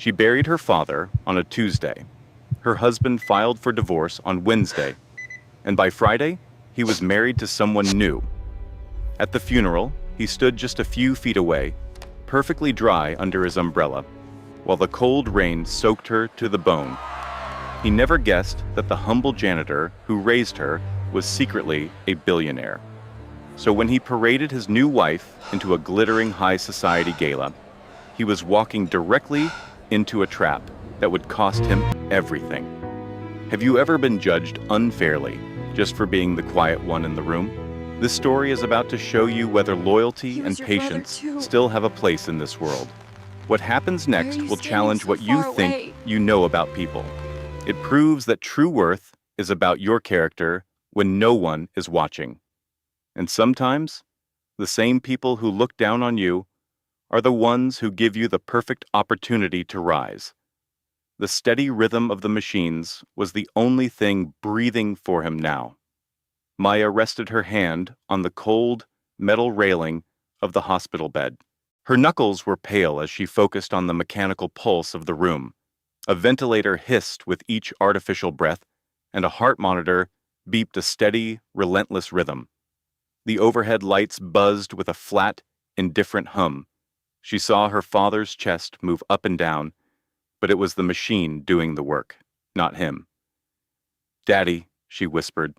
She buried her father on a Tuesday. Her husband filed for divorce on Wednesday, and by Friday, he was married to someone new. At the funeral, he stood just a few feet away, perfectly dry under his umbrella, while the cold rain soaked her to the bone. He never guessed that the humble janitor who raised her was secretly a billionaire. So when he paraded his new wife into a glittering high society gala, he was walking directly into a trap that would cost him everything. Have you ever been judged unfairly just for being the quiet one in the room? This story is about to show you whether loyalty and patience still have a place in this world. What happens next will challenge what you think you know about people. It proves that true worth is about your character when no one is watching. And sometimes, the same people who look down on you are the ones who give you the perfect opportunity to rise. The steady rhythm of the machines was the only thing breathing for him now. Maya rested her hand on the cold, metal railing of the hospital bed. Her knuckles were pale as she focused on the mechanical pulse of the room. A ventilator hissed with each artificial breath, and a heart monitor beeped a steady, relentless rhythm. The overhead lights buzzed with a flat, indifferent hum. She saw her father's chest move up and down, but it was the machine doing the work, not him. "Daddy," she whispered,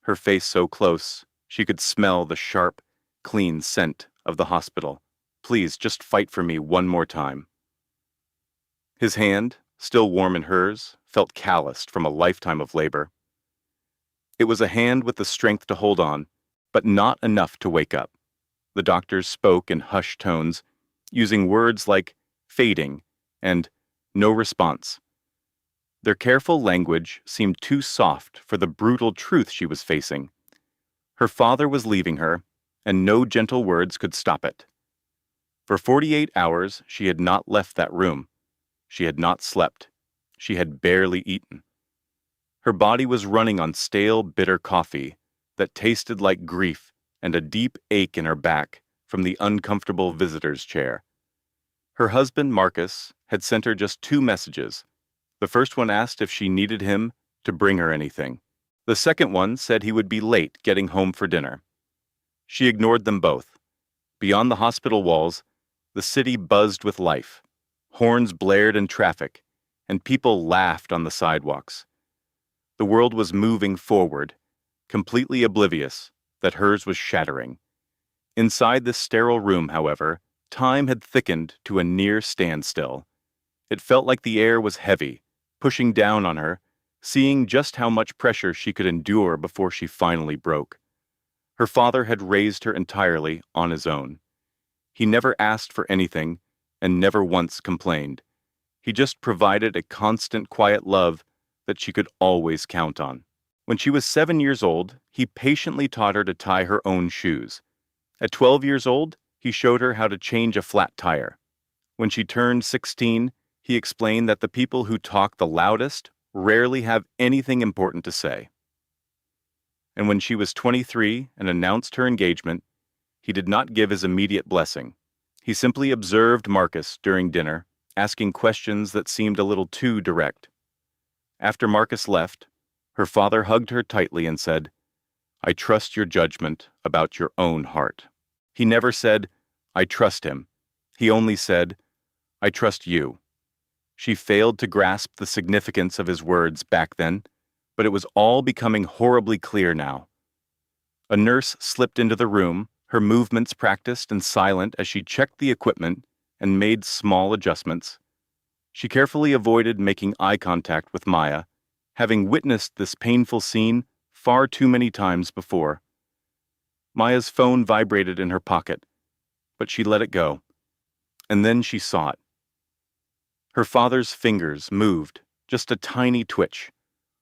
her face so close she could smell the sharp, clean scent of the hospital. "Please, just fight for me one more time." His hand, still warm in hers, felt calloused from a lifetime of labor. It was a hand with the strength to hold on, but not enough to wake up. The doctors spoke in hushed tones, using words like fading and no response. Their careful language seemed too soft for the brutal truth she was facing. Her father was leaving her, and no gentle words could stop it. For 48 hours, she had not left that room. She had not slept. She had barely eaten. Her body was running on stale, bitter coffee that tasted like grief and a deep ache in her back from the uncomfortable visitor's chair. Her husband, Marcus, had sent her just 2 messages. The first one asked if she needed him to bring her anything. The second one said he would be late getting home for dinner. She ignored them both. Beyond the hospital walls, the city buzzed with life. Horns blared in traffic, and people laughed on the sidewalks. The world was moving forward, completely oblivious that hers was shattering. Inside this sterile room, however, time had thickened to a near standstill. It felt like the air was heavy, pushing down on her, seeing just how much pressure she could endure before she finally broke. Her father had raised her entirely on his own. He never asked for anything and never once complained. He just provided a constant, quiet love that she could always count on. When she was 7 years old, he patiently taught her to tie her own shoes. At 12 years old, he showed her how to change a flat tire. When she turned 16, he explained that the people who talk the loudest rarely have anything important to say. And when she was 23 and announced her engagement, he did not give his immediate blessing. He simply observed Marcus during dinner, asking questions that seemed a little too direct. After Marcus left, her father hugged her tightly and said, "I trust your judgment about your own heart." He never said, "I trust him." He only said, "I trust you." She failed to grasp the significance of his words back then, but it was all becoming horribly clear now. A nurse slipped into the room, her movements practiced and silent as she checked the equipment and made small adjustments. She carefully avoided making eye contact with Maya, having witnessed this painful scene far too many times before. Maya's phone vibrated in her pocket, but she let it go, and then she saw it. Her father's fingers moved, just a tiny twitch.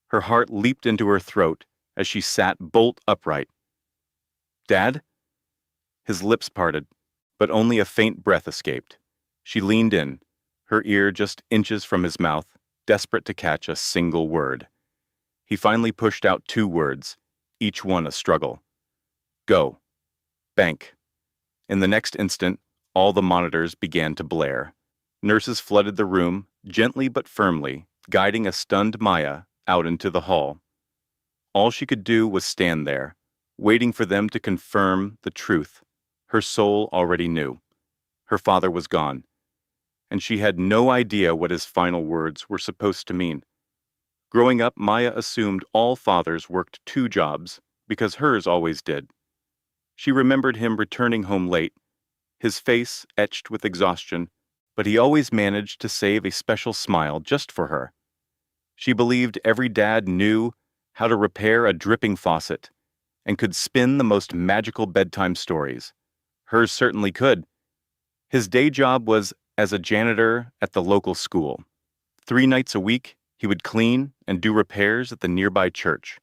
Her heart leaped into her throat as she sat bolt upright. "Dad?" His lips parted, but only a faint breath escaped. She leaned in, her ear just inches from his mouth, desperate to catch a single word. He finally pushed out 2 words, each one a struggle. "Go. Bank." In the next instant, all the monitors began to blare. Nurses flooded the room, gently but firmly, guiding a stunned Maya out into the hall. All she could do was stand there, waiting for them to confirm the truth. Her soul already knew. Her father was gone, and she had no idea what his final words were supposed to mean. Growing up, Maya assumed all fathers worked two jobs, because hers always did. She remembered him returning home late, his face etched with exhaustion, but he always managed to save a special smile just for her. She believed every dad knew how to repair a dripping faucet and could spin the most magical bedtime stories. Hers certainly could. His day job was as a janitor at the local school. 3 nights a week, he would clean and do repairs at the nearby church.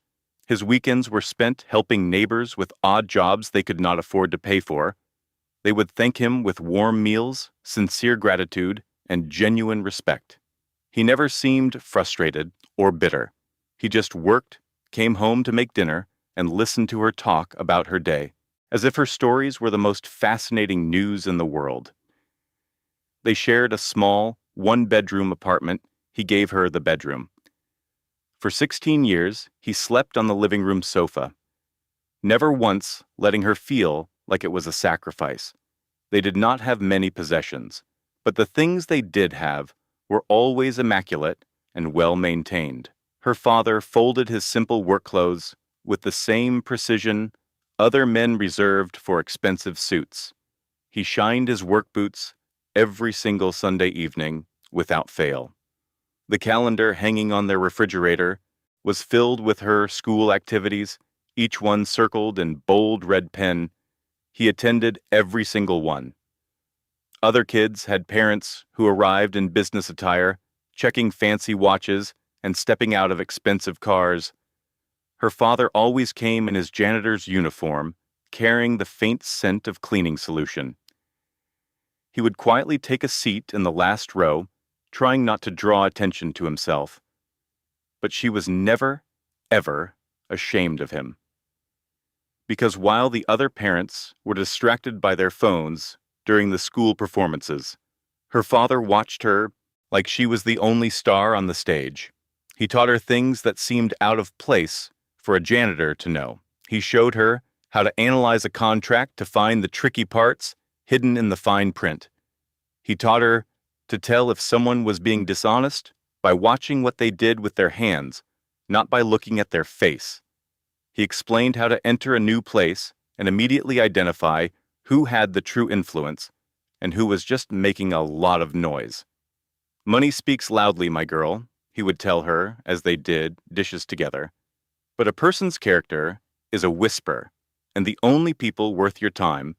His weekends were spent helping neighbors with odd jobs they could not afford to pay for. They would thank him with warm meals, sincere gratitude, and genuine respect. He never seemed frustrated or bitter. He just worked, came home to make dinner, and listened to her talk about her day, as if her stories were the most fascinating news in the world. They shared a small, one-bedroom apartment. He gave her the bedroom. For 16 years, he slept on the living room sofa, never once letting her feel like it was a sacrifice. They did not have many possessions, but the things they did have were always immaculate and well-maintained. Her father folded his simple work clothes with the same precision other men reserved for expensive suits. He shined his work boots every single Sunday evening without fail. The calendar hanging on their refrigerator was filled with her school activities, each one circled in bold red pen. He attended every single one. Other kids had parents who arrived in business attire, checking fancy watches and stepping out of expensive cars. Her father always came in his janitor's uniform, carrying the faint scent of cleaning solution. He would quietly take a seat in the last row, trying not to draw attention to himself. But she was never, ever ashamed of him. Because while the other parents were distracted by their phones during the school performances, her father watched her like she was the only star on the stage. He taught her things that seemed out of place for a janitor to know. He showed her how to analyze a contract to find the tricky parts hidden in the fine print. He taught her to tell if someone was being dishonest by watching what they did with their hands, not by looking at their face. He explained how to enter a new place and immediately identify who had the true influence and who was just making a lot of noise. "Money speaks loudly, my girl," he would tell her as they did dishes together. "But a person's character is a whisper, and the only people worth your time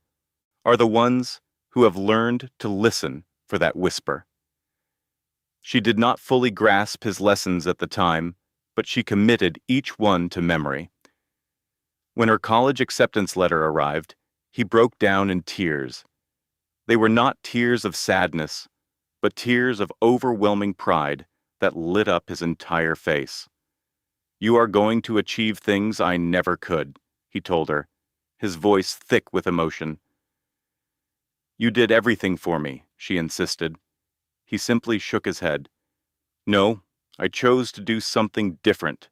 are the ones who have learned to listen for that whisper." She did not fully grasp his lessons at the time, but she committed each one to memory. When her college acceptance letter arrived, he broke down in tears. They were not tears of sadness, but tears of overwhelming pride that lit up his entire face. "You are going to achieve things I never could," he told her, his voice thick with emotion. "You did everything for me," she insisted. He simply shook his head. "No, I chose to do something different.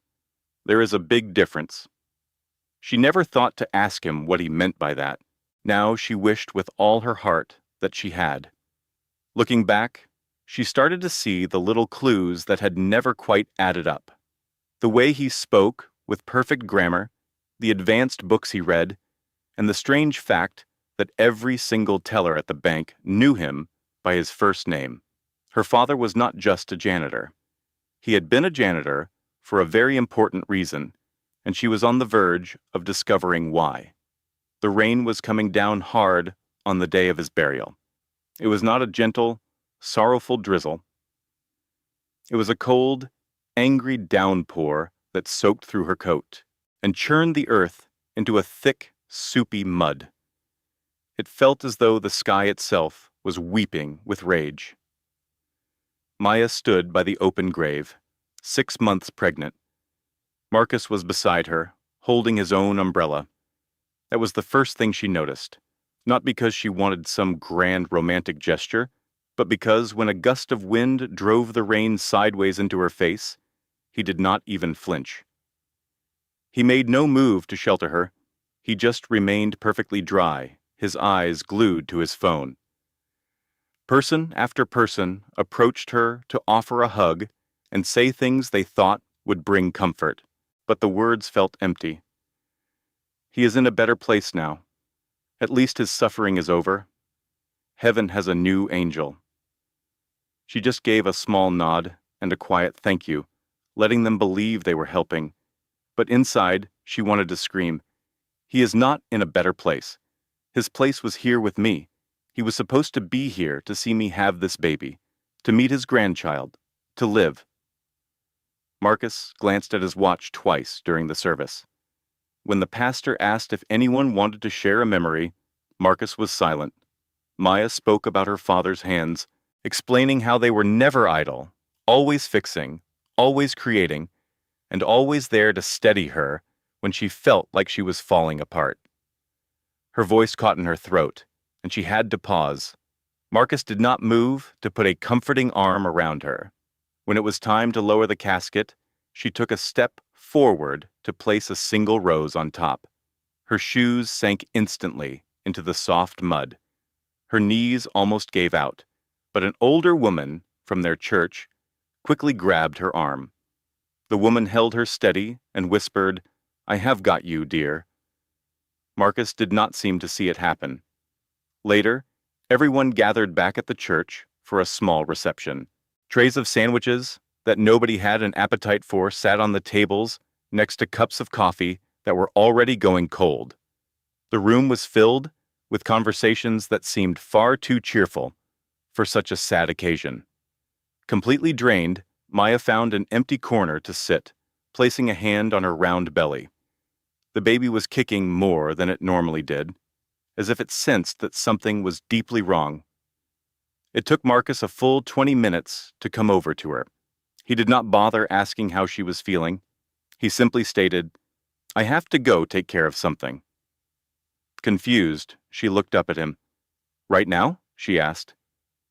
There is a big difference." She never thought to ask him what he meant by that. Now she wished with all her heart that she had. Looking back, she started to see the little clues that had never quite added up. The way he spoke, with perfect grammar, the advanced books he read, and the strange fact that every single teller at the bank knew him by his first name. Her father was not just a janitor. He had been a janitor for a very important reason, and she was on the verge of discovering why. The rain was coming down hard on the day of his burial. It was not a gentle, sorrowful drizzle. It was a cold, angry downpour that soaked through her coat and churned the earth into a thick, soupy mud. It felt as though the sky itself was weeping with rage. Maya stood by the open grave, 6 months pregnant. Marcus was beside her, holding his own umbrella. That was the first thing she noticed, not because she wanted some grand romantic gesture, but because when a gust of wind drove the rain sideways into her face, he did not even flinch. He made no move to shelter her. He just remained perfectly dry, his eyes glued to his phone. Person after person approached her to offer a hug and say things they thought would bring comfort, but the words felt empty. He is in a better place now. At least his suffering is over. Heaven has a new angel. She just gave a small nod and a quiet thank you, letting them believe they were helping. But inside, she wanted to scream. He is not in a better place. His place was here with me. He was supposed to be here to see me have this baby, to meet his grandchild, to live. Marcus glanced at his watch twice during the service. When the pastor asked if anyone wanted to share a memory, Marcus was silent. Maya spoke about her father's hands, explaining how they were never idle, always fixing, always creating, and always there to steady her when she felt like she was falling apart. Her voice caught in her throat, and she had to pause. Marcus did not move to put a comforting arm around her. When it was time to lower the casket, she took a step forward to place a single rose on top. Her shoes sank instantly into the soft mud. Her knees almost gave out, but an older woman from their church quickly grabbed her arm. The woman held her steady and whispered, "I have got you, dear." Marcus did not seem to see it happen. Later, everyone gathered back at the church for a small reception. Trays of sandwiches that nobody had an appetite for sat on the tables next to cups of coffee that were already going cold. The room was filled with conversations that seemed far too cheerful for such a sad occasion. Completely drained, Maya found an empty corner to sit, placing a hand on her round belly. The baby was kicking more than it normally did, as if it sensed that something was deeply wrong. It took Marcus a full 20 minutes to come over to her. He did not bother asking how she was feeling. He simply stated, "I have to go take care of something." Confused, she looked up at him. "Right now?" she asked.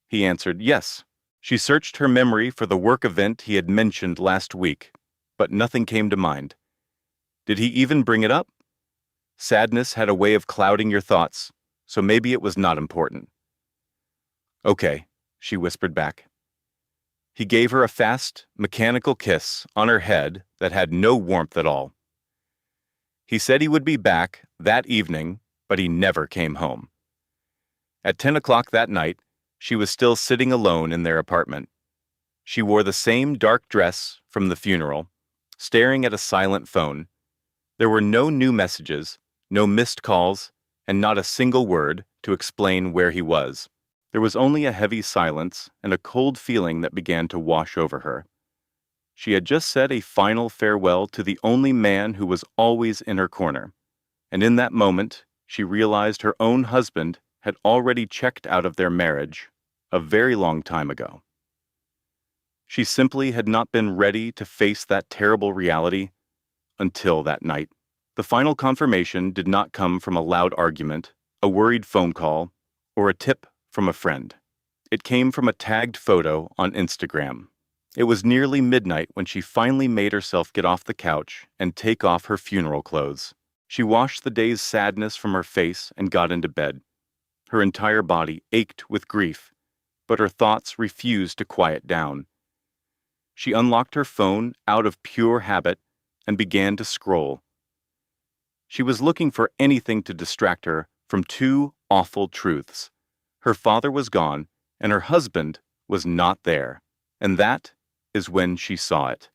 He answered, "Yes." She searched her memory for the work event he had mentioned last week, but nothing came to mind. Did he even bring it up? Sadness had a way of clouding your thoughts, so maybe it was not important. "Okay," she whispered back. He gave her a fast, mechanical kiss on her head that had no warmth at all. He said he would be back that evening, but he never came home. At 10 o'clock that night, she was still sitting alone in their apartment. She wore the same dark dress from the funeral, staring at a silent phone. There were no new messages, no missed calls, and not a single word to explain where he was. There was only a heavy silence and a cold feeling that began to wash over her. She had just said a final farewell to the only man who was always in her corner, and in that moment, she realized her own husband had already checked out of their marriage a very long time ago. She simply had not been ready to face that terrible reality until that night. The final confirmation did not come from a loud argument, a worried phone call, or a tip from a friend. It came from a tagged photo on Instagram. It was nearly midnight when she finally made herself get off the couch and take off her funeral clothes. She washed the day's sadness from her face and got into bed. Her entire body ached with grief, but her thoughts refused to quiet down. She unlocked her phone out of pure habit and began to scroll. She was looking for anything to distract her from two awful truths. Her father was gone, and her husband was not there, and that is when she saw it.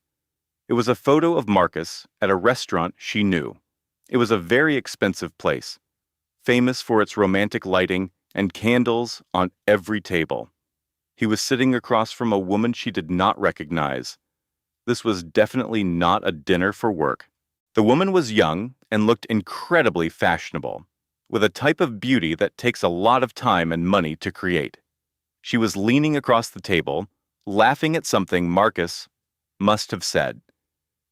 It was a photo of Marcus at a restaurant she knew. It was a very expensive place, famous for its romantic lighting and candles on every table. He was sitting across from a woman she did not recognize. This was definitely not a dinner for work. The woman was young and looked incredibly fashionable, with a type of beauty that takes a lot of time and money to create. She was leaning across the table, laughing at something Marcus must have said.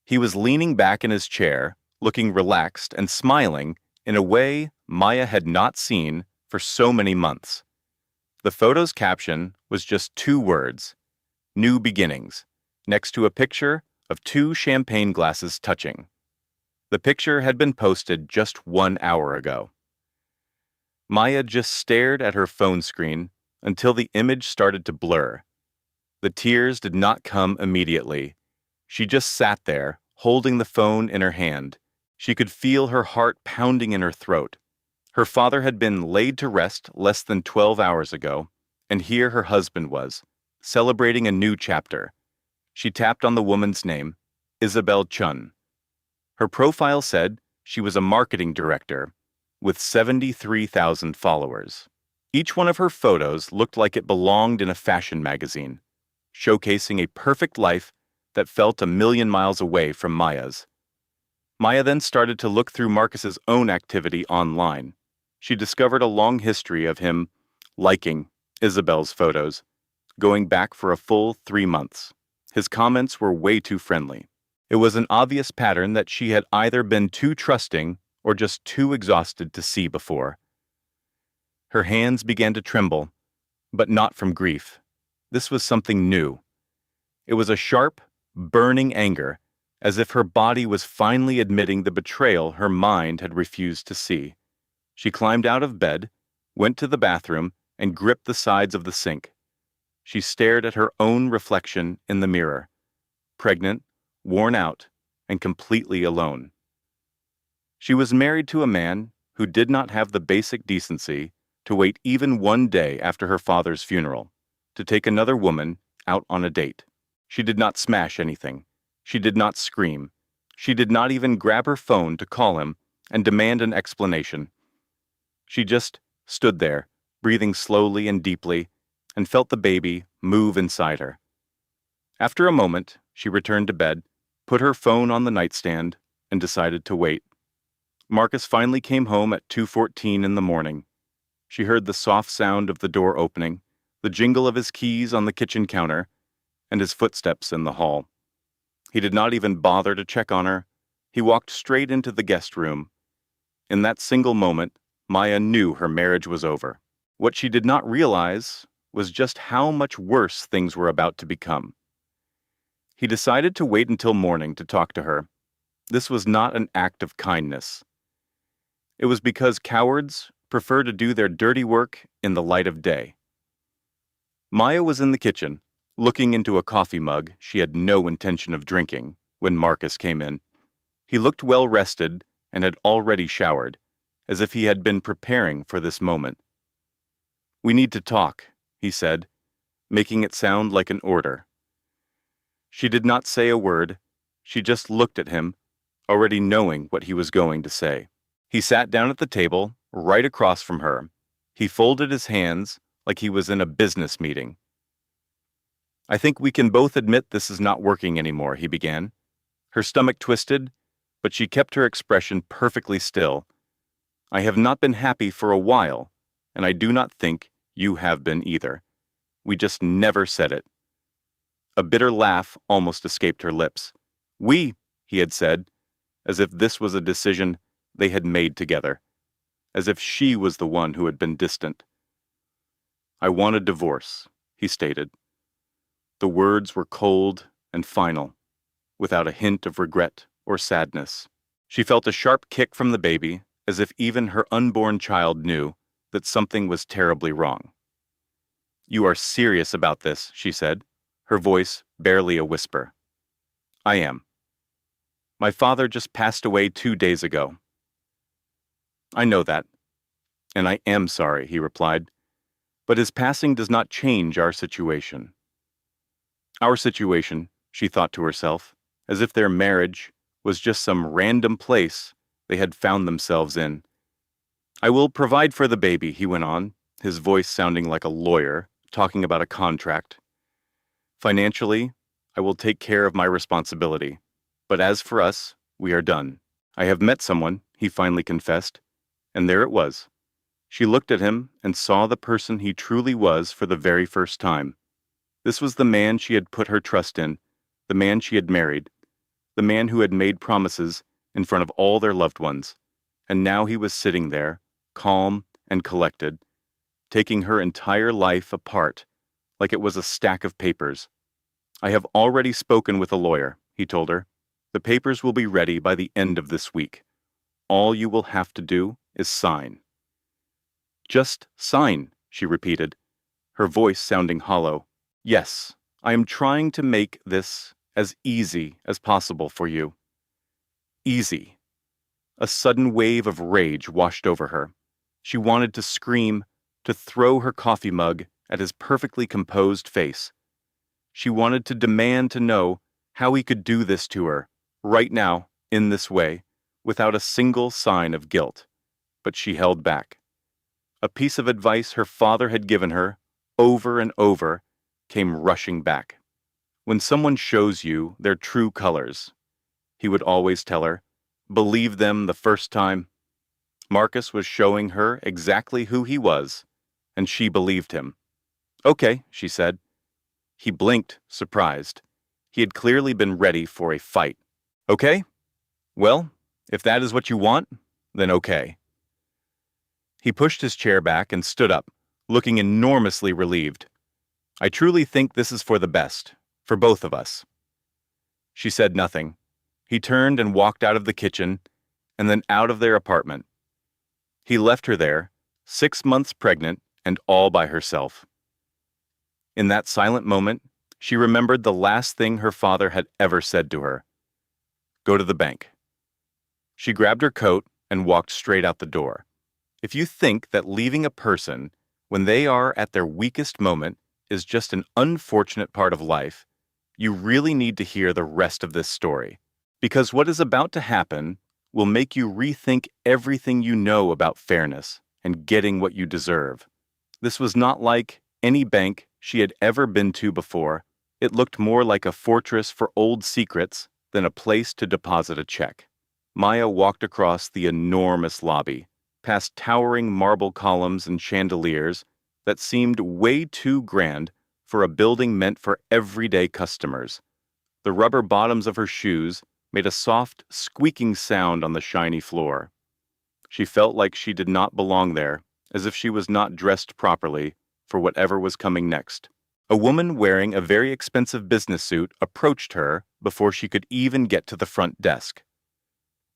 He was leaning back in his chair, looking relaxed and smiling in a way Maya had not seen for so many months. The photo's caption was just two words, New Beginnings, next to a picture of two champagne glasses touching. The picture had been posted just 1 hour ago. Maya just stared at her phone screen until the image started to blur. The tears did not come immediately. She just sat there, holding the phone in her hand. She could feel her heart pounding in her throat. Her father had been laid to rest less than 12 hours ago, and here her husband was, celebrating a new chapter. She tapped on the woman's name, Isabel Chun. Her profile said she was a marketing director with 73,000 followers. Each one of her photos looked like it belonged in a fashion magazine, showcasing a perfect life that felt a million miles away from Maya's. Maya then started to look through Marcus's own activity online. She discovered a long history of him liking Isabel's photos, going back for a full 3 months. His comments were way too friendly. It was an obvious pattern that she had either been too trusting or just too exhausted to see before. Her hands began to tremble, but not from grief. This was something new. It was a sharp, burning anger, as if her body was finally admitting the betrayal her mind had refused to see. She climbed out of bed, went to the bathroom, and gripped the sides of the sink. She stared at her own reflection in the mirror, pregnant, worn out, and completely alone. She was married to a man who did not have the basic decency to wait even one day after her father's funeral to take another woman out on a date. She did not smash anything. She did not scream. She did not even grab her phone to call him and demand an explanation. She just stood there, breathing slowly and deeply, and felt the baby move inside her. After a moment, she returned to bed, put her phone on the nightstand, and decided to wait. Marcus finally came home at 2:14 in the morning. She heard the soft sound of the door opening, the jingle of his keys on the kitchen counter, and his footsteps in the hall. He did not even bother to check on her. He walked straight into the guest room. In that single moment, Maya knew her marriage was over. What she did not realize was just how much worse things were about to become. He decided to wait until morning to talk to her. This was not an act of kindness. It was because cowards prefer to do their dirty work in the light of day. Maya was in the kitchen, looking into a coffee mug she had no intention of drinking, when Marcus came in. He looked well rested and had already showered, as if he had been preparing for this moment. "We need to talk," he said, making it sound like an order. She did not say a word. She just looked at him, already knowing what he was going to say. He sat down at the table, right across from her. He folded his hands like he was in a business meeting. "I think we can both admit this is not working anymore," he began. Her stomach twisted, but she kept her expression perfectly still. "I have not been happy for a while, and I do not think you have been either. We just never said it." A bitter laugh almost escaped her lips. "We," he had said, as if this was a decision they had made together, as if she was the one who had been distant. "I want a divorce," he stated. The words were cold and final, without a hint of regret or sadness. She felt a sharp kick from the baby, as if even her unborn child knew that something was terribly wrong. "You are serious about this," she said, her voice barely a whisper. "I am. My father just passed away 2 days ago." "I know that, and I am sorry," he replied, "but his passing does not change our situation." Our situation, she thought to herself, as if their marriage was just some random place they had found themselves in. "I will provide for the baby," he went on, his voice sounding like a lawyer talking about a contract. "Financially, I will take care of my responsibility. But as for us, we are done. I have met someone," he finally confessed, and there it was. She looked at him and saw the person he truly was for the very first time. This was the man she had put her trust in, the man she had married, the man who had made promises in front of all their loved ones, and now he was sitting there, calm and collected, taking her entire life apart, like it was a stack of papers. "I have already spoken with a lawyer," he told her. "The papers will be ready by the end of this week. All you will have to do is sign." "Just sign," she repeated, her voice sounding hollow. "Yes, I am trying to make this as easy as possible for you." Easy. A sudden wave of rage washed over her. She wanted to scream, to throw her coffee mug at his perfectly composed face. She wanted to demand to know how he could do this to her, right now, in this way, without a single sign of guilt. But she held back. A piece of advice her father had given her, over and over, came rushing back. "When someone shows you their true colors," he would always tell her, "believe them the first time." Marcus was showing her exactly who he was, and she believed him. "Okay," she said. He blinked, surprised. He had clearly been ready for a fight. "Okay? Well, if that is what you want, then okay." He pushed his chair back and stood up, looking enormously relieved. "I truly think this is for the best, for both of us." She said nothing. He turned and walked out of the kitchen, and then out of their apartment. He left her there, 6 months pregnant and all by herself. In that silent moment, she remembered the last thing her father had ever said to her. "Go to the bank." She grabbed her coat and walked straight out the door. If you think that leaving a person when they are at their weakest moment is just an unfortunate part of life, you really need to hear the rest of this story. Because what is about to happen will make you rethink everything you know about fairness and getting what you deserve. This was not like any bank she had ever been to before. It looked more like a fortress for old secrets than a place to deposit a check. Maya walked across the enormous lobby, past towering marble columns and chandeliers that seemed way too grand for a building meant for everyday customers. The rubber bottoms of her shoes made a soft, squeaking sound on the shiny floor. She felt like she did not belong there, as if she was not dressed properly for whatever was coming next. A woman wearing a very expensive business suit approached her before she could even get to the front desk.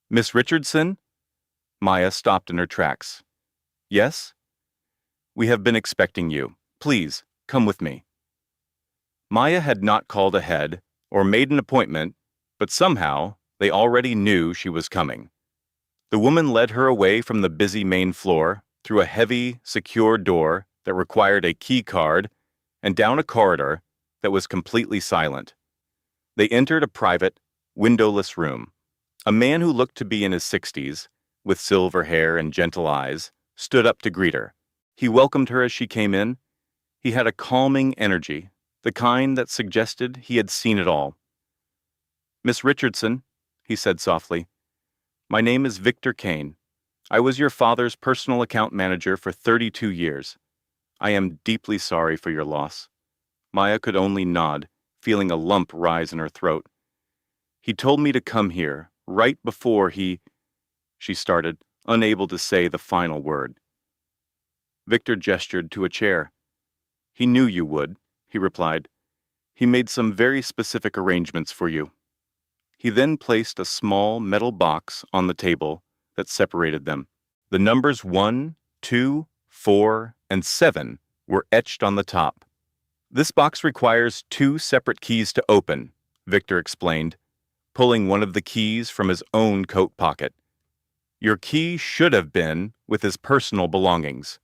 "Miss Richardson?" Maya stopped in her tracks. "Yes?" "We have been expecting you. Please, come with me." Maya had not called ahead or made an appointment, but somehow they already knew she was coming. The woman led her away from the busy main floor, through a heavy, secure door that required a key card, and down a corridor that was completely silent. They entered a private, windowless room. A man who looked to be in his 60s, with silver hair and gentle eyes, stood up to greet her. He welcomed her as she came in. He had a calming energy, the kind that suggested he had seen it all. "Miss Richardson," he said softly, "my name is Victor Kane. I was your father's personal account manager for 32 years. I am deeply sorry for your loss." Maya could only nod, feeling a lump rise in her throat. "He told me to come here, right before he—" she started, unable to say the final word. Victor gestured to a chair. "He knew you would," he replied. "He made some very specific arrangements for you." He then placed a small metal box on the table that separated them. The numbers 1, 2, 4, and 7 were etched on the top. "This box requires 2 separate keys to open," Victor explained, pulling one of the keys from his own coat pocket. "Your key should have been with his personal belongings."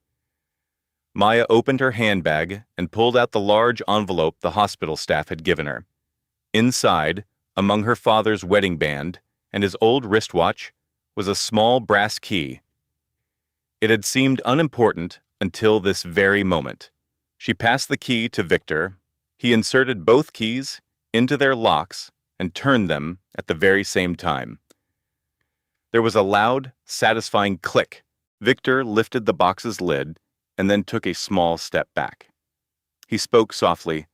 Maya opened her handbag and pulled out the large envelope the hospital staff had given her. Inside, among her father's wedding band and his old wristwatch, was a small brass key. It had seemed unimportant until this very moment. She passed the key to Victor. He inserted both keys into their locks and turned them at the very same time. There was a loud, satisfying click. Victor lifted the box's lid and then took a small step back. He spoke softly.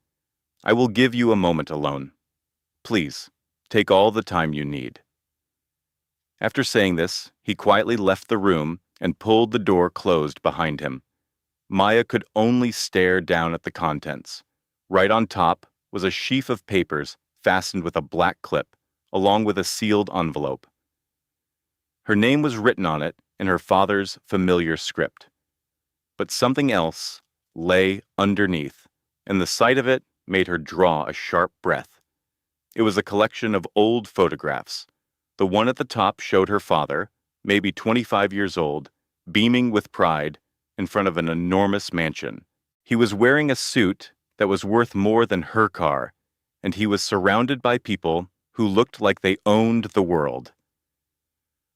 "I will give you a moment alone. Please, take all the time you need." After saying this, he quietly left the room and pulled the door closed behind him. Maya could only stare down at the contents. Right on top was a sheaf of papers fastened with a black clip, along with a sealed envelope. Her name was written on it in her father's familiar script. But something else lay underneath, and the sight of it made her draw a sharp breath. It was a collection of old photographs. The one at the top showed her father, maybe 25 years old, beaming with pride in front of an enormous mansion. He was wearing a suit that was worth more than her car, and he was surrounded by people who looked like they owned the world.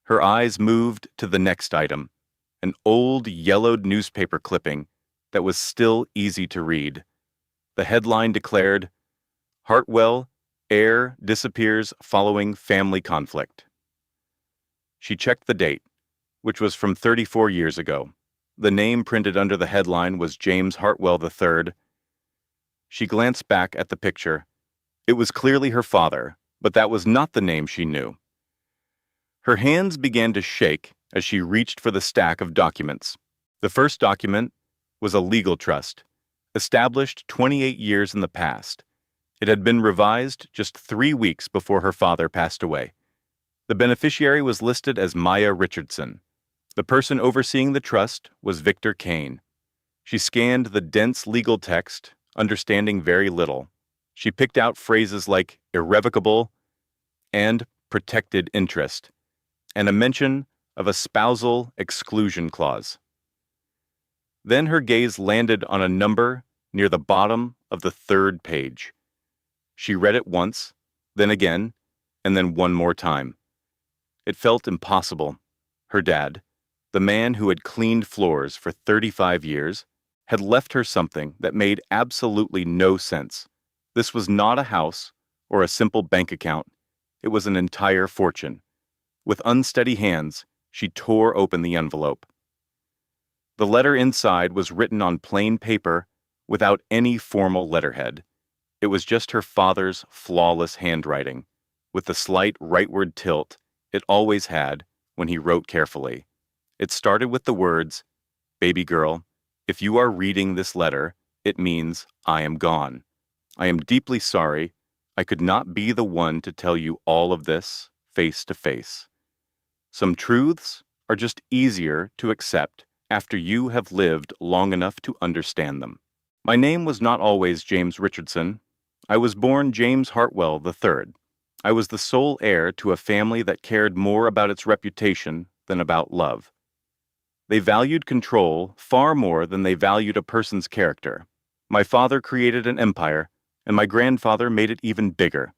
Her eyes moved to the next item, an old yellowed newspaper clipping that was still easy to read. The headline declared, "Hartwell, heir disappears following family conflict." She checked the date, which was from 34 years ago. The name printed under the headline was James Hartwell III. She glanced back at the picture. It was clearly her father, but that was not the name she knew. Her hands began to shake as she reached for the stack of documents. The first document was a legal trust, established 28 years in the past. It had been revised just 3 weeks before her father passed away. The beneficiary was listed as Maya Richardson. The person overseeing the trust was Victor Kane. She scanned the dense legal text, understanding very little. She picked out phrases like irrevocable and protected interest, and a mention of a spousal exclusion clause. Then her gaze landed on a number near the bottom of the third page. She read it once, then again, and then one more time. It felt impossible. Her dad, the man who had cleaned floors for 35 years, had left her something that made absolutely no sense. This was not a house or a simple bank account. It was an entire fortune. With unsteady hands, she tore open the envelope. The letter inside was written on plain paper without any formal letterhead. It was just her father's flawless handwriting, with the slight rightward tilt it always had when he wrote carefully. It started with the words, "Baby girl, if you are reading this letter, it means I am gone. I am deeply sorry. I could not be the one to tell you all of this face to face. Some truths are just easier to accept after you have lived long enough to understand them. My name was not always James Richardson. I was born James Hartwell III. I was the sole heir to a family that cared more about its reputation than about love. They valued control far more than they valued a person's character. My father created an empire, and my grandfather made it even bigger.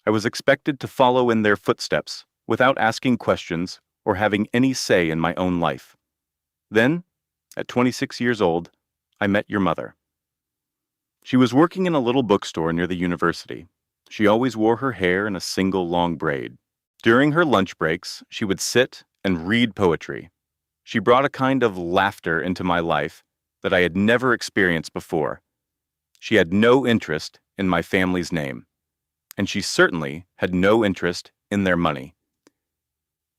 I was expected to follow in their footsteps without asking questions or having any say in my own life. Then, at 26 years old, I met your mother. She was working in a little bookstore near the university. She always wore her hair in a single long braid. During her lunch breaks, she would sit and read poetry. She brought a kind of laughter into my life that I had never experienced before. She had no interest in my family's name, and she certainly had no interest in their money.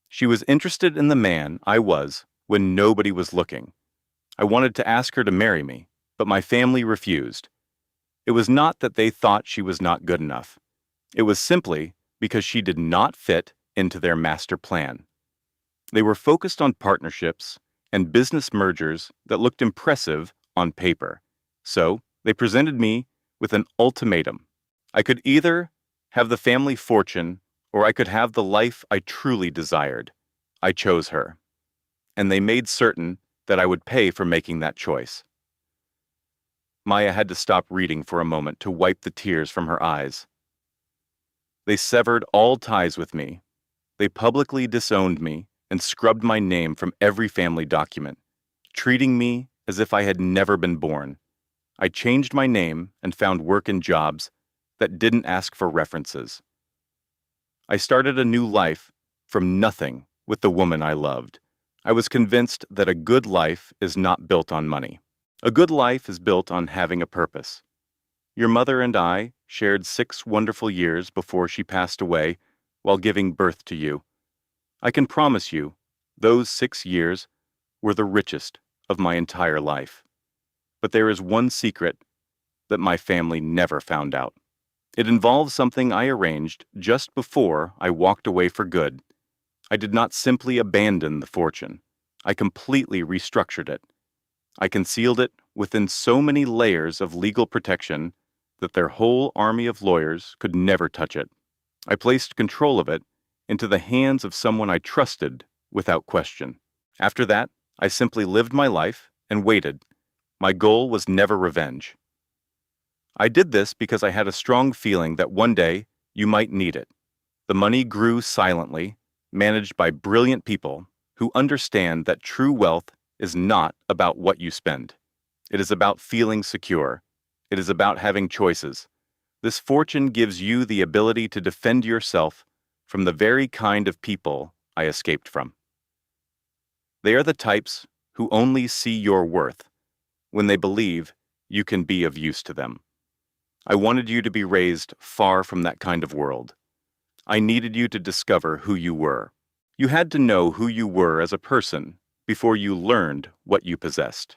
She was interested in the man I was when nobody was looking. I wanted to ask her to marry me, but my family refused. It was not that they thought she was not good enough. It was simply because she did not fit into their master plan. They were focused on partnerships and business mergers that looked impressive on paper. So they presented me with an ultimatum. I could either have the family fortune or I could have the life I truly desired. I chose her. And they made certain that I would pay for making that choice. Maya had to stop reading for a moment to wipe the tears from her eyes. They severed all ties with me. They publicly disowned me and scrubbed my name from every family document, treating me as if I had never been born. I changed my name and found work in jobs that didn't ask for references. I started a new life from nothing with the woman I loved. I was convinced that a good life is not built on money. A good life is built on having a purpose. Your mother and I shared 6 wonderful years before she passed away while giving birth to you. I can promise you, those 6 years were the richest of my entire life. But there is one secret that my family never found out. It involves something I arranged just before I walked away for good. I did not simply abandon the fortune. I completely restructured it. I concealed it within so many layers of legal protection that their whole army of lawyers could never touch it. I placed control of it into the hands of someone I trusted without question. After that, I simply lived my life and waited. My goal was never revenge. I did this because I had a strong feeling that one day you might need it. The money grew silently, managed by brilliant people who understand that true wealth is not about what you spend. It is about feeling secure. It is about having choices. This fortune gives you the ability to defend yourself from the very kind of people I escaped from. They are the types who only see your worth when they believe you can be of use to them. I wanted you to be raised far from that kind of world. I needed you to discover who you were. You had to know who you were as a person before you learned what you possessed.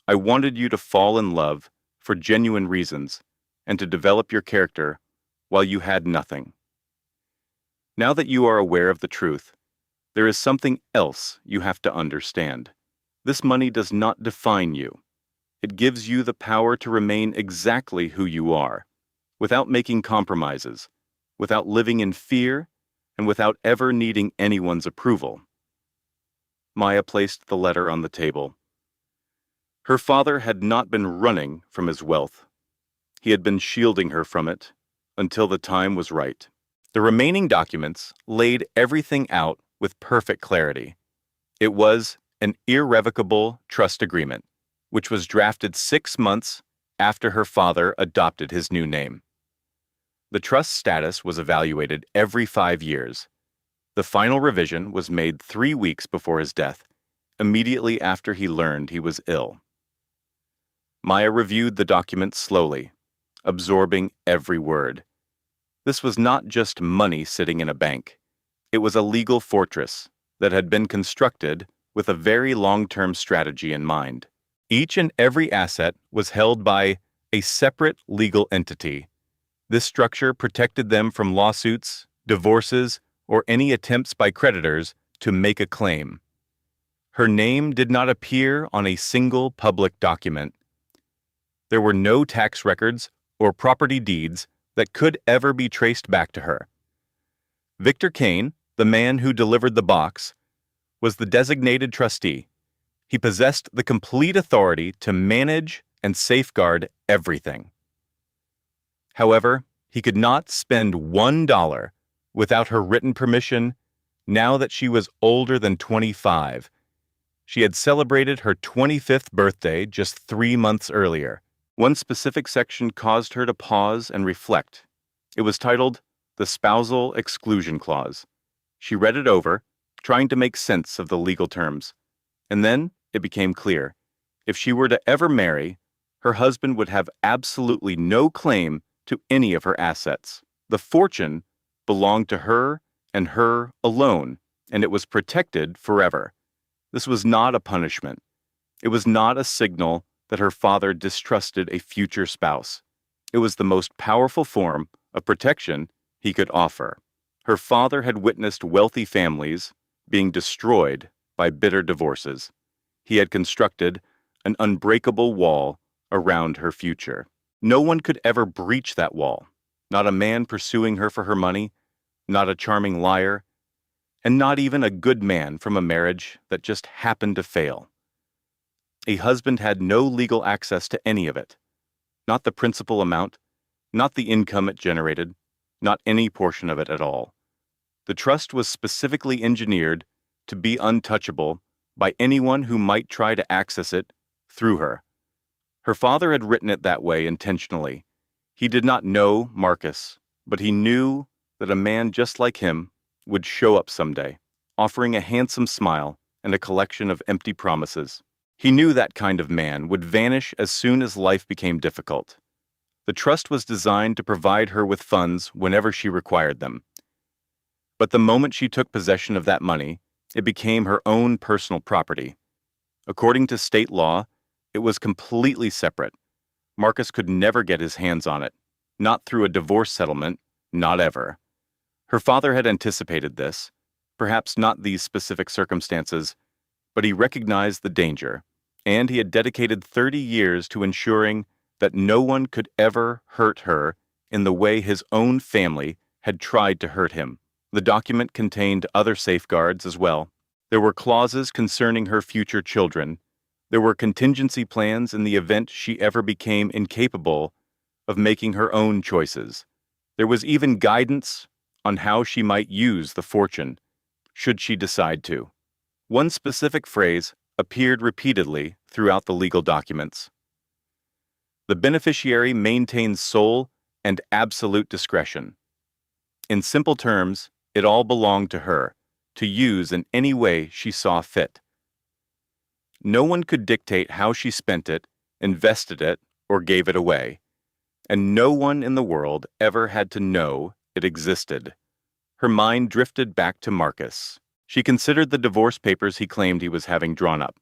I wanted you to fall in love for genuine reasons and to develop your character while you had nothing. Now that you are aware of the truth, there is something else you have to understand. This money does not define you. It gives you the power to remain exactly who you are, without making compromises, without living in fear, and without ever needing anyone's approval. Maya placed the letter on the table. Her father had not been running from his wealth. He had been shielding her from it until the time was right. The remaining documents laid everything out with perfect clarity. It was an irrevocable trust agreement, which was drafted 6 months after her father adopted his new name. The trust status was evaluated every 5 years. The final revision was made 3 weeks before his death, immediately after he learned he was ill. Maya reviewed the document slowly, absorbing every word. This was not just money sitting in a bank. It was a legal fortress that had been constructed with a very long-term strategy in mind. Each and every asset was held by a separate legal entity. This structure protected them from lawsuits, divorces, or any attempts by creditors to make a claim. Her name did not appear on a single public document. There were no tax records or property deeds that could ever be traced back to her. Victor Kane, the man who delivered the box, was the designated trustee. He possessed the complete authority to manage and safeguard everything. However, he could not spend $1 without her written permission now that she was older than 25. She had celebrated her 25th birthday just 3 months earlier. One specific section caused her to pause and reflect. It was titled the Spousal Exclusion Clause. She read it over, trying to make sense of the legal terms. And then it became clear. If she were to ever marry, her husband would have absolutely no claim to any of her assets. The fortune belonged to her and her alone, and it was protected forever. This was not a punishment. It was not a signal that her father distrusted a future spouse. It was the most powerful form of protection he could offer. Her father had witnessed wealthy families being destroyed by bitter divorces. He had constructed an unbreakable wall around her future. No one could ever breach that wall. Not a man pursuing her for her money, not a charming liar, and not even a good man from a marriage that just happened to fail. A husband had no legal access to any of it. Not the principal amount, not the income it generated, not any portion of it at all. The trust was specifically engineered to be untouchable by anyone who might try to access it through her. Her father had written it that way intentionally. He did not know Marcus, but he knew that a man just like him would show up someday, offering a handsome smile and a collection of empty promises. He knew that kind of man would vanish as soon as life became difficult. The trust was designed to provide her with funds whenever she required them. But the moment she took possession of that money, it became her own personal property. According to state law, It was completely separate. Marcus could never get his hands on it. Not through a divorce settlement, not ever. Her father had anticipated this, perhaps not these specific circumstances, but he recognized the danger, and he had dedicated 30 years to ensuring that no one could ever hurt her in the way his own family had tried to hurt him. The document contained other safeguards as well. There were clauses concerning her future children. There were contingency plans in the event she ever became incapable of making her own choices. There was even guidance on how she might use the fortune, should she decide to. One specific phrase appeared repeatedly throughout the legal documents. The beneficiary maintains sole and absolute discretion. In simple terms, it all belonged to her, to use in any way she saw fit. No one could dictate how she spent it, invested it, or gave it away, and no one in the world ever had to know it existed. Her mind drifted back to Marcus. She considered the divorce papers he claimed he was having drawn up.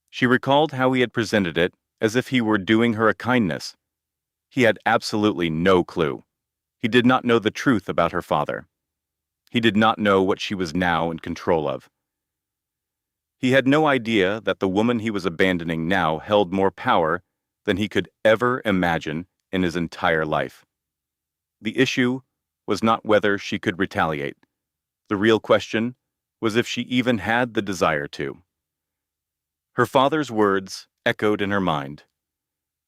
She recalled how he had presented it as if he were doing her a kindness. He had absolutely no clue. He did not know the truth about her father. He did not know what she was now in control of. He had no idea that the woman he was abandoning now held more power than he could ever imagine in his entire life. The issue was not whether she could retaliate. The real question was if she even had the desire to. Her father's words echoed in her mind.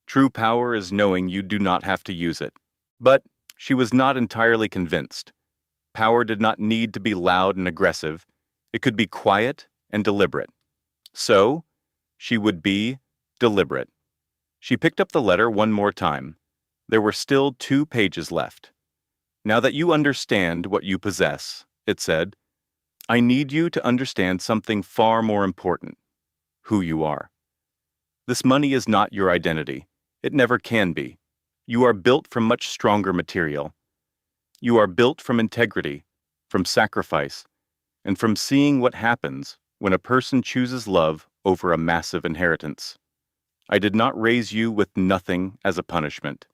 True power is knowing you do not have to use it. But she was not entirely convinced. Power did not need to be loud and aggressive. It could be quiet and deliberate. So, she would be deliberate. She picked up the letter one more time. There were still 2 pages left. Now that you understand what you possess, it said, I need you to understand something far more important, who you are. This money is not your identity. It never can be. You are built from much stronger material. You are built from integrity, from sacrifice, and from seeing what happens when a person chooses love over a massive inheritance. I did not raise you with nothing as a punishment.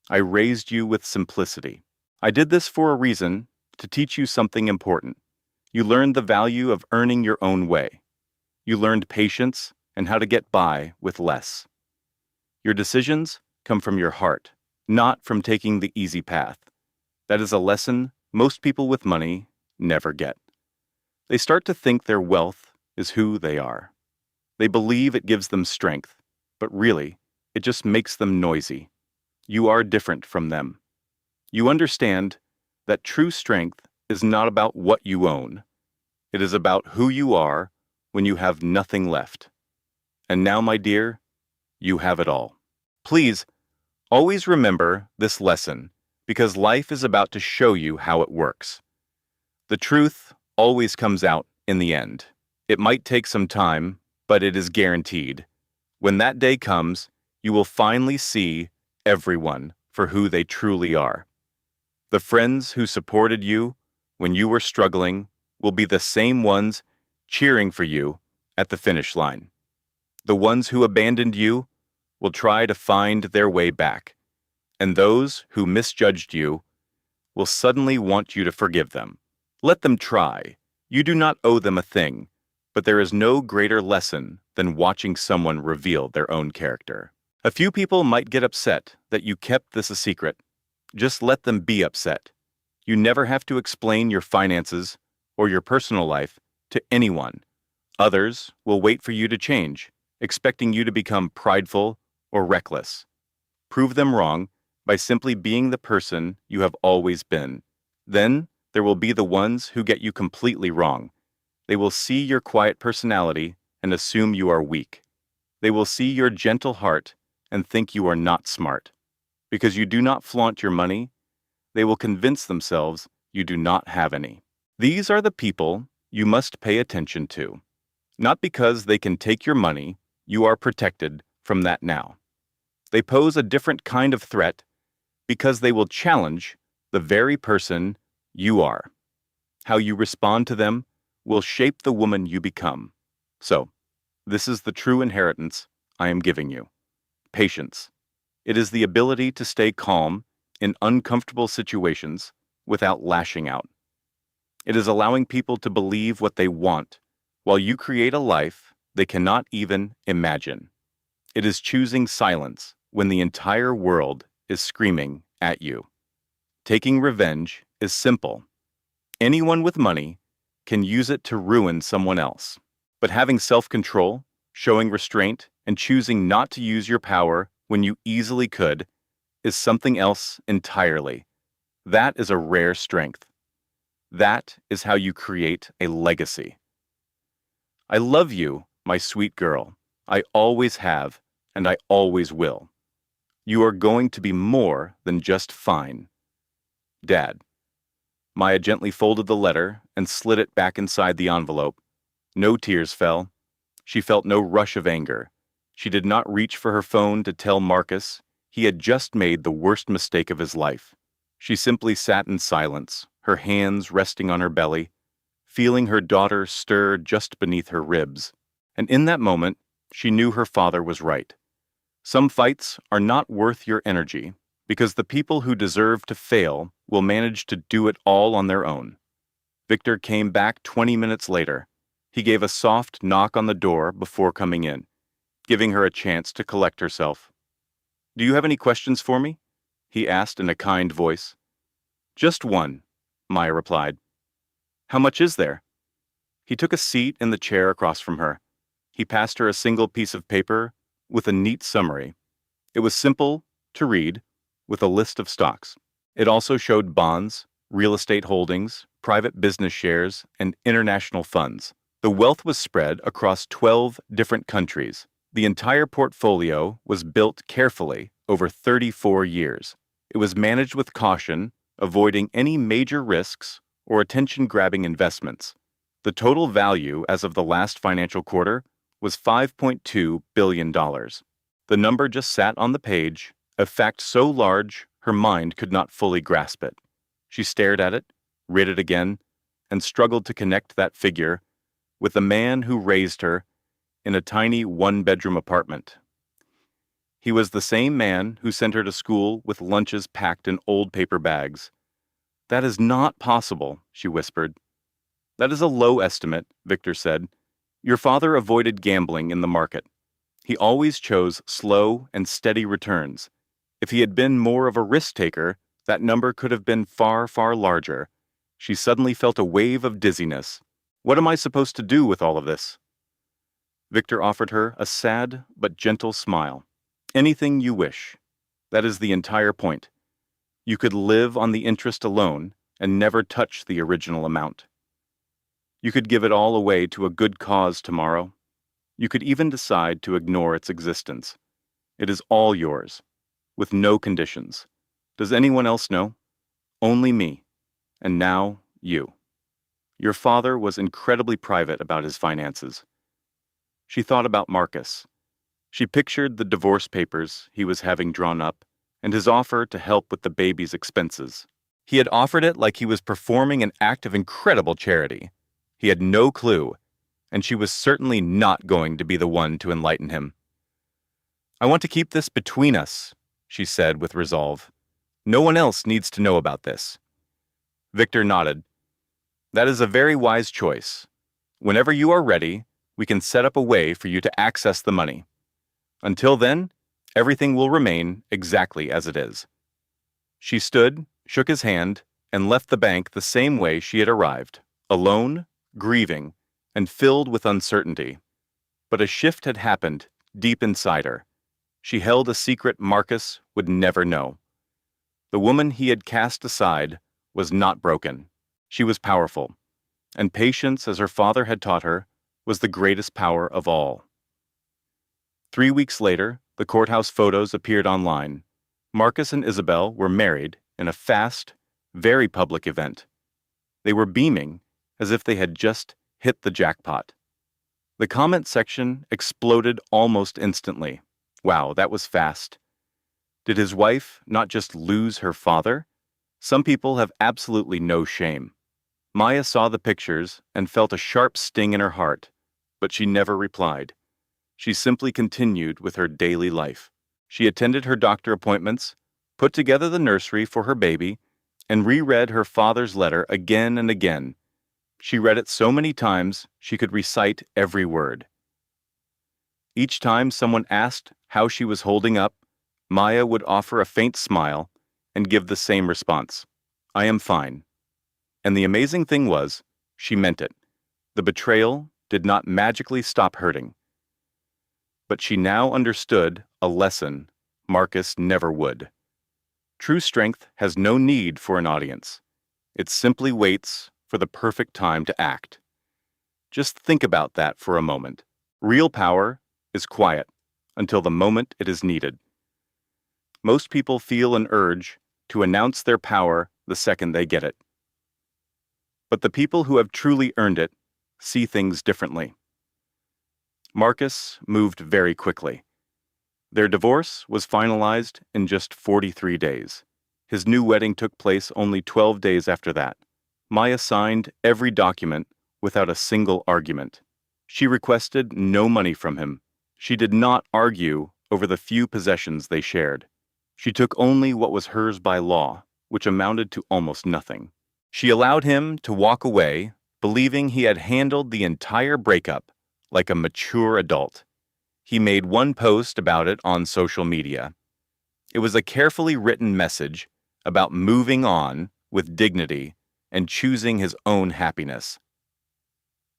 I raised you with simplicity. I did this for a reason, to teach you something important. You learned the value of earning your own way. You learned patience and how to get by with less. Your decisions come from your heart, not from taking the easy path. That is a lesson most people with money never get. They start to think their wealth is who they are. They believe it gives them strength, but really, it just makes them noisy. You are different from them. You understand that true strength is not about what you own. It is about who you are when you have nothing left. And now, my dear, you have it all. Please, always remember this lesson, because life is about to show you how it works. The truth always comes out in the end. It might take some time, but it is guaranteed. When that day comes, you will finally see everyone for who they truly are. The friends who supported you when you were struggling will be the same ones cheering for you at the finish line. The ones who abandoned you will try to find their way back, and those who misjudged you will suddenly want you to forgive them. Let them try. You do not owe them a thing, but there is no greater lesson than watching someone reveal their own character. A few people might get upset that you kept this a secret. Just let them be upset. You never have to explain your finances or your personal life to anyone. Others will wait for you to change, expecting you to become prideful or reckless. Prove them wrong by simply being the person you have always been. Then there will be the ones who get you completely wrong. They will see your quiet personality and assume you are weak. They will see your gentle heart and think you are not smart. Because you do not flaunt your money, they will convince themselves you do not have any. These are the people you must pay attention to. Not because they can take your money, you are protected from that now. They pose a different kind of threat because they will challenge the very person you are. How you respond to them will shape the woman you become. So, this is the true inheritance I am giving you. Patience. It is the ability to stay calm in uncomfortable situations without lashing out. It is allowing people to believe what they want, while you create a life they cannot even imagine. It is choosing silence when the entire world is screaming at you. Taking revenge is simple. Anyone with money can use it to ruin someone else. But having self-control, showing restraint, and choosing not to use your power when you easily could is something else entirely. That is a rare strength. That is how you create a legacy. I love you, my sweet girl. I always have, and I always will. You are going to be more than just fine. Dad. Maya gently folded the letter and slid it back inside the envelope. No tears fell. She felt no rush of anger. She did not reach for her phone to tell Marcus he had just made the worst mistake of his life. She simply sat in silence, her hands resting on her belly, feeling her daughter stir just beneath her ribs. And in that moment, she knew her father was right. Some fights are not worth your energy, because the people who deserve to fail will manage to do it all on their own. Victor came back 20 minutes later. He gave a soft knock on the door before coming in, giving her a chance to collect herself. "Do you have any questions for me?" he asked in a kind voice. "Just one," Maya replied. "How much is there?" He took a seat in the chair across from her. He passed her a single piece of paper with a neat summary. It was simple to read, with a list of stocks. It also showed bonds, real estate holdings, private business shares, and international funds. The wealth was spread across 12 different countries. The entire portfolio was built carefully over 34 years. It was managed with caution, avoiding any major risks or attention-grabbing investments. The total value as of the last financial quarter was $5.2 billion. The number just sat on the page, a fact so large her mind could not fully grasp it. She stared at it, read it again, and struggled to connect that figure with the man who raised her in a tiny one-bedroom apartment. He was the same man who sent her to school with lunches packed in old paper bags. "That is not possible," she whispered. "That is a low estimate," Victor said. "Your father avoided gambling in the market. He always chose slow and steady returns. If he had been more of a risk-taker, that number could have been far, far larger." She suddenly felt a wave of dizziness. "What am I supposed to do with all of this?" Victor offered her a sad but gentle smile. "Anything you wish. That is the entire point. You could live on the interest alone and never touch the original amount. You could give it all away to a good cause tomorrow. You could even decide to ignore its existence. It is all yours, with no conditions. Does anyone else know? Only me. And now, you. Your father was incredibly private about his finances." She thought about Marcus. She pictured the divorce papers he was having drawn up and his offer to help with the baby's expenses. He had offered it like he was performing an act of incredible charity. He had no clue, and she was certainly not going to be the one to enlighten him. "I want to keep this between us," she said with resolve. "No one else needs to know about this." Victor nodded. "That is a very wise choice. Whenever you are ready, we can set up a way for you to access the money. Until then, everything will remain exactly as it is." She stood, shook his hand, and left the bank the same way she had arrived, alone, grieving, and filled with uncertainty. But a shift had happened deep inside her. She held a secret Marcus would never know. The woman he had cast aside was not broken. She was powerful, and patience, as her father had taught her, was the greatest power of all. 3 weeks later, the courthouse photos appeared online. Marcus and Isabel were married in a fast, very public event. They were beaming as if they had just hit the jackpot. The comment section exploded almost instantly. Wow, that was fast. Did his wife not just lose her father? Some people have absolutely no shame. Maya saw the pictures and felt a sharp sting in her heart, but she never replied. She simply continued with her daily life. She attended her doctor appointments, put together the nursery for her baby, and reread her father's letter again and again. She read it so many times she could recite every word. Each time someone asked how she was holding up, Maya would offer a faint smile and give the same response: "I am fine." And the amazing thing was, she meant it. The betrayal did not magically stop hurting. But she now understood a lesson Marcus never would. True strength has no need for an audience. It simply waits for the perfect time to act. Just think about that for a moment. Real power is quiet until the moment it is needed. Most people feel an urge to announce their power the second they get it. But the people who have truly earned it see things differently. Marcus moved very quickly. Their divorce was finalized in just 43 days. His new wedding took place only 12 days after that. Maya signed every document without a single argument. She requested no money from him. She did not argue over the few possessions they shared. She took only what was hers by law, which amounted to almost nothing. She allowed him to walk away, believing he had handled the entire breakup like a mature adult. He made one post about it on social media. It was a carefully written message about moving on with dignity and choosing his own happiness.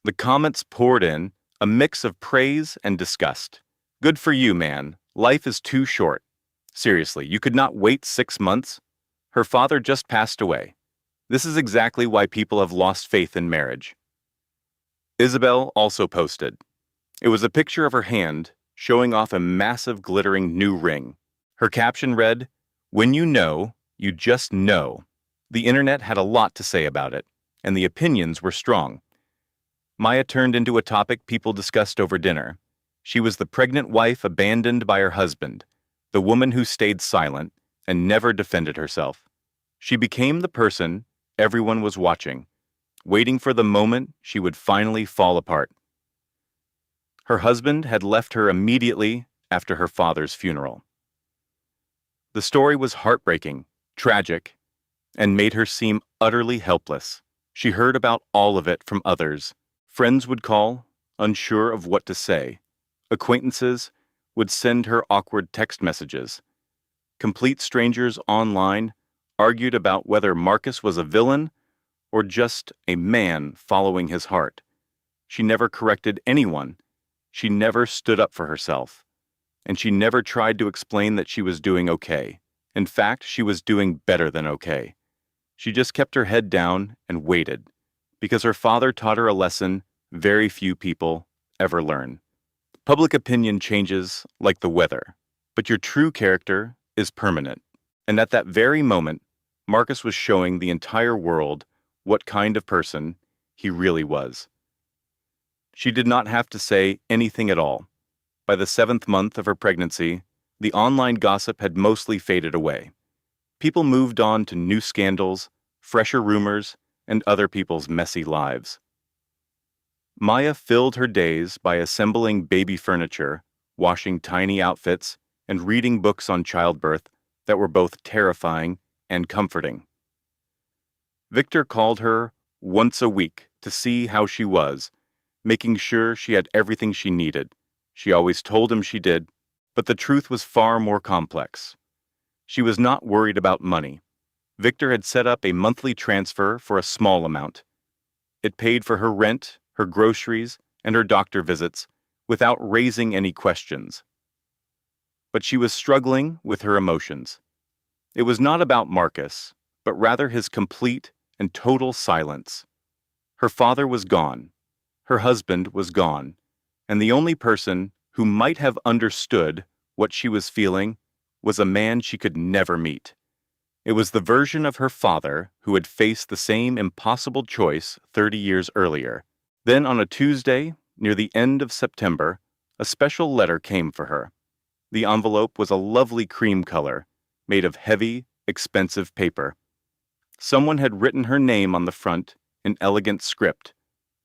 The comments poured in, a mix of praise and disgust. "Good for you, man. Life is too short. Seriously, you could not wait 6 months? Her father just passed away. This is exactly why people have lost faith in marriage." Isabel also posted. It was a picture of her hand showing off a massive glittering new ring. Her caption read, "When you know, you just know." The internet had a lot to say about it, and the opinions were strong. Maya turned into a topic people discussed over dinner. She was the pregnant wife abandoned by her husband, the woman who stayed silent and never defended herself. She became the person everyone was watching, waiting for the moment she would finally fall apart. Her husband had left her immediately after her father's funeral. The story was heartbreaking, tragic, and made her seem utterly helpless. She heard about all of it from others. Friends would call, unsure of what to say. Acquaintances would send her awkward text messages. Complete strangers online argued about whether Marcus was a villain or just a man following his heart. She never corrected anyone. She never stood up for herself. And she never tried to explain that she was doing okay. In fact, she was doing better than okay. She just kept her head down and waited, because her father taught her a lesson very few people ever learn. Public opinion changes like the weather, but your true character is permanent. And at that very moment, Marcus was showing the entire world what kind of person he really was. She did not have to say anything at all. By the 7th month of her pregnancy, the online gossip had mostly faded away. People moved on to new scandals, fresher rumors, and other people's messy lives. Maya filled her days by assembling baby furniture, washing tiny outfits, and reading books on childbirth that were both terrifying and comforting. Victor called her once a week to see how she was, making sure she had everything she needed. She always told him she did, but the truth was far more complex. She was not worried about money. Victor had set up a monthly transfer for a small amount. It paid for her rent, her groceries, and her doctor visits without raising any questions. But she was struggling with her emotions. It was not about Marcus, but rather his complete and total silence. Her father was gone. Her husband was gone. And the only person who might have understood what she was feeling was a man she could never meet. It was the version of her father who had faced the same impossible choice 30 years earlier. Then on a Tuesday, near the end of September, a special letter came for her. The envelope was a lovely cream color, made of heavy, expensive paper. Someone had written her name on the front in elegant script,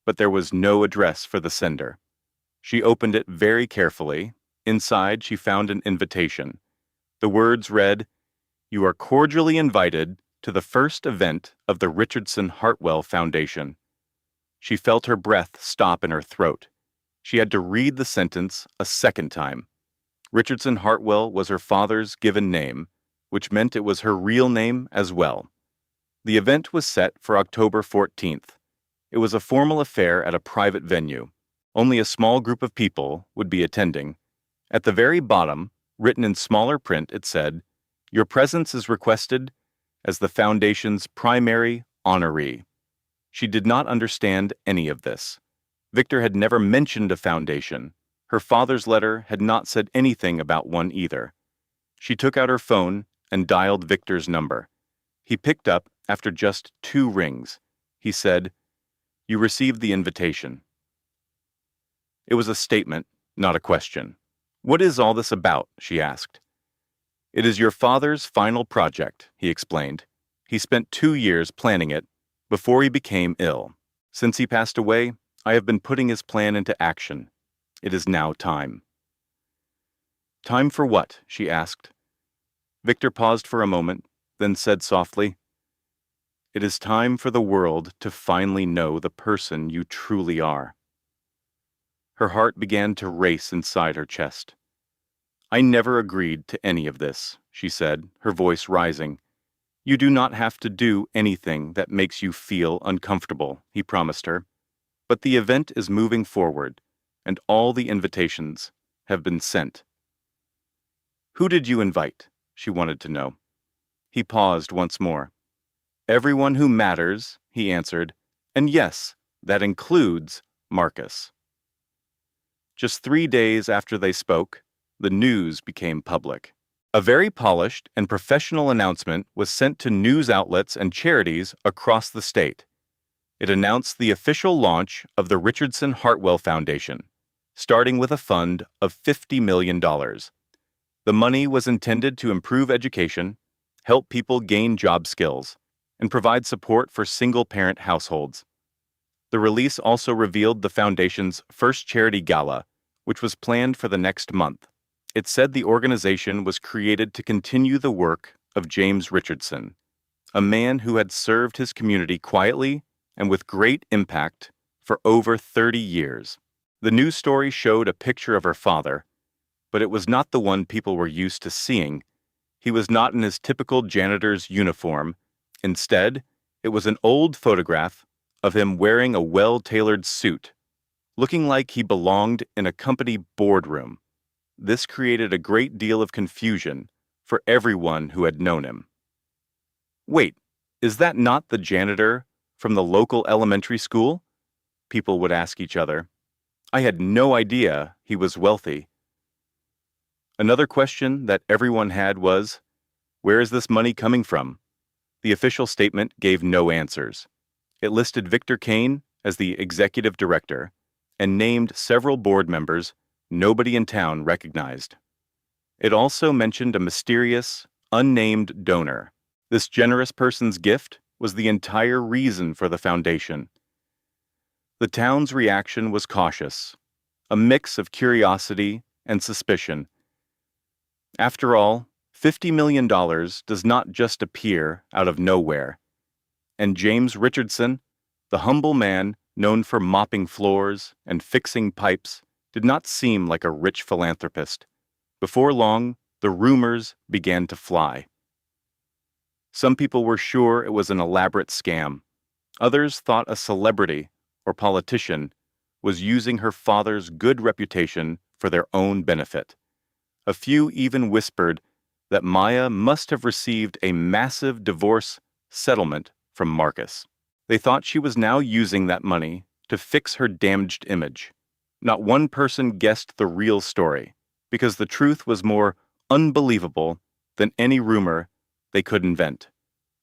but there was no address for the sender. She opened it very carefully. Inside, she found an invitation. The words read, "You are cordially invited to the first event of the Richardson Hartwell Foundation." She felt her breath stop in her throat. She had to read the sentence a second time. Richardson Hartwell was her father's given name, which meant it was her real name as well. The event was set for October 14th. It was a formal affair at a private venue. Only a small group of people would be attending. At the very bottom, written in smaller print, it said, "Your presence is requested as the Foundation's primary honoree." She did not understand any of this. Victor had never mentioned a foundation. Her father's letter had not said anything about one either. She took out her phone and dialed Victor's number. He picked up after just 2 rings. He said, "You received the invitation." It was a statement, not a question. "What is all this about?" she asked. "It is your father's final project," he explained. "He spent 2 years planning it before he became ill. Since he passed away, I have been putting his plan into action. It is now time." "Time for what?" she asked. Victor paused for a moment, then said softly, "It is time for the world to finally know the person you truly are." Her heart began to race inside her chest. "I never agreed to any of this," she said, her voice rising. "You do not have to do anything that makes you feel uncomfortable," he promised her. "But the event is moving forward, and all the invitations have been sent." "Who did you invite?" she wanted to know. He paused once more. "Everyone who matters," he answered, "and yes, that includes Marcus." Just 3 days after they spoke, the news became public. A very polished and professional announcement was sent to news outlets and charities across the state. It announced the official launch of the Richardson Hartwell Foundation, starting with a fund of $50 million. The money was intended to improve education, help people gain job skills, and provide support for single-parent households. The release also revealed the foundation's first charity gala, which was planned for the next month. It said the organization was created to continue the work of James Richardson, a man who had served his community quietly and with great impact for over 30 years. The news story showed a picture of her father, but it was not the one people were used to seeing. He was not in his typical janitor's uniform. Instead, it was an old photograph of him wearing a well-tailored suit, looking like he belonged in a company boardroom. This created a great deal of confusion for everyone who had known him. "Wait, is that not the janitor from the local elementary school?" people would ask each other. "I had no idea he was wealthy." Another question that everyone had was, where is this money coming from? The official statement gave no answers. It listed Victor Kane as the executive director and named several board members nobody in town recognized. It also mentioned a mysterious, unnamed donor. This generous person's gift was the entire reason for the foundation. The town's reaction was cautious, a mix of curiosity and suspicion. After all, $50 million does not just appear out of nowhere. And James Richardson, the humble man known for mopping floors and fixing pipes, did not seem like a rich philanthropist. Before long, the rumors began to fly. Some people were sure it was an elaborate scam. Others thought a celebrity or politician was using her father's good reputation for their own benefit. A few even whispered that Maya must have received a massive divorce settlement from Marcus. They thought she was now using that money to fix her damaged image. Not one person guessed the real story, because the truth was more unbelievable than any rumor they could invent.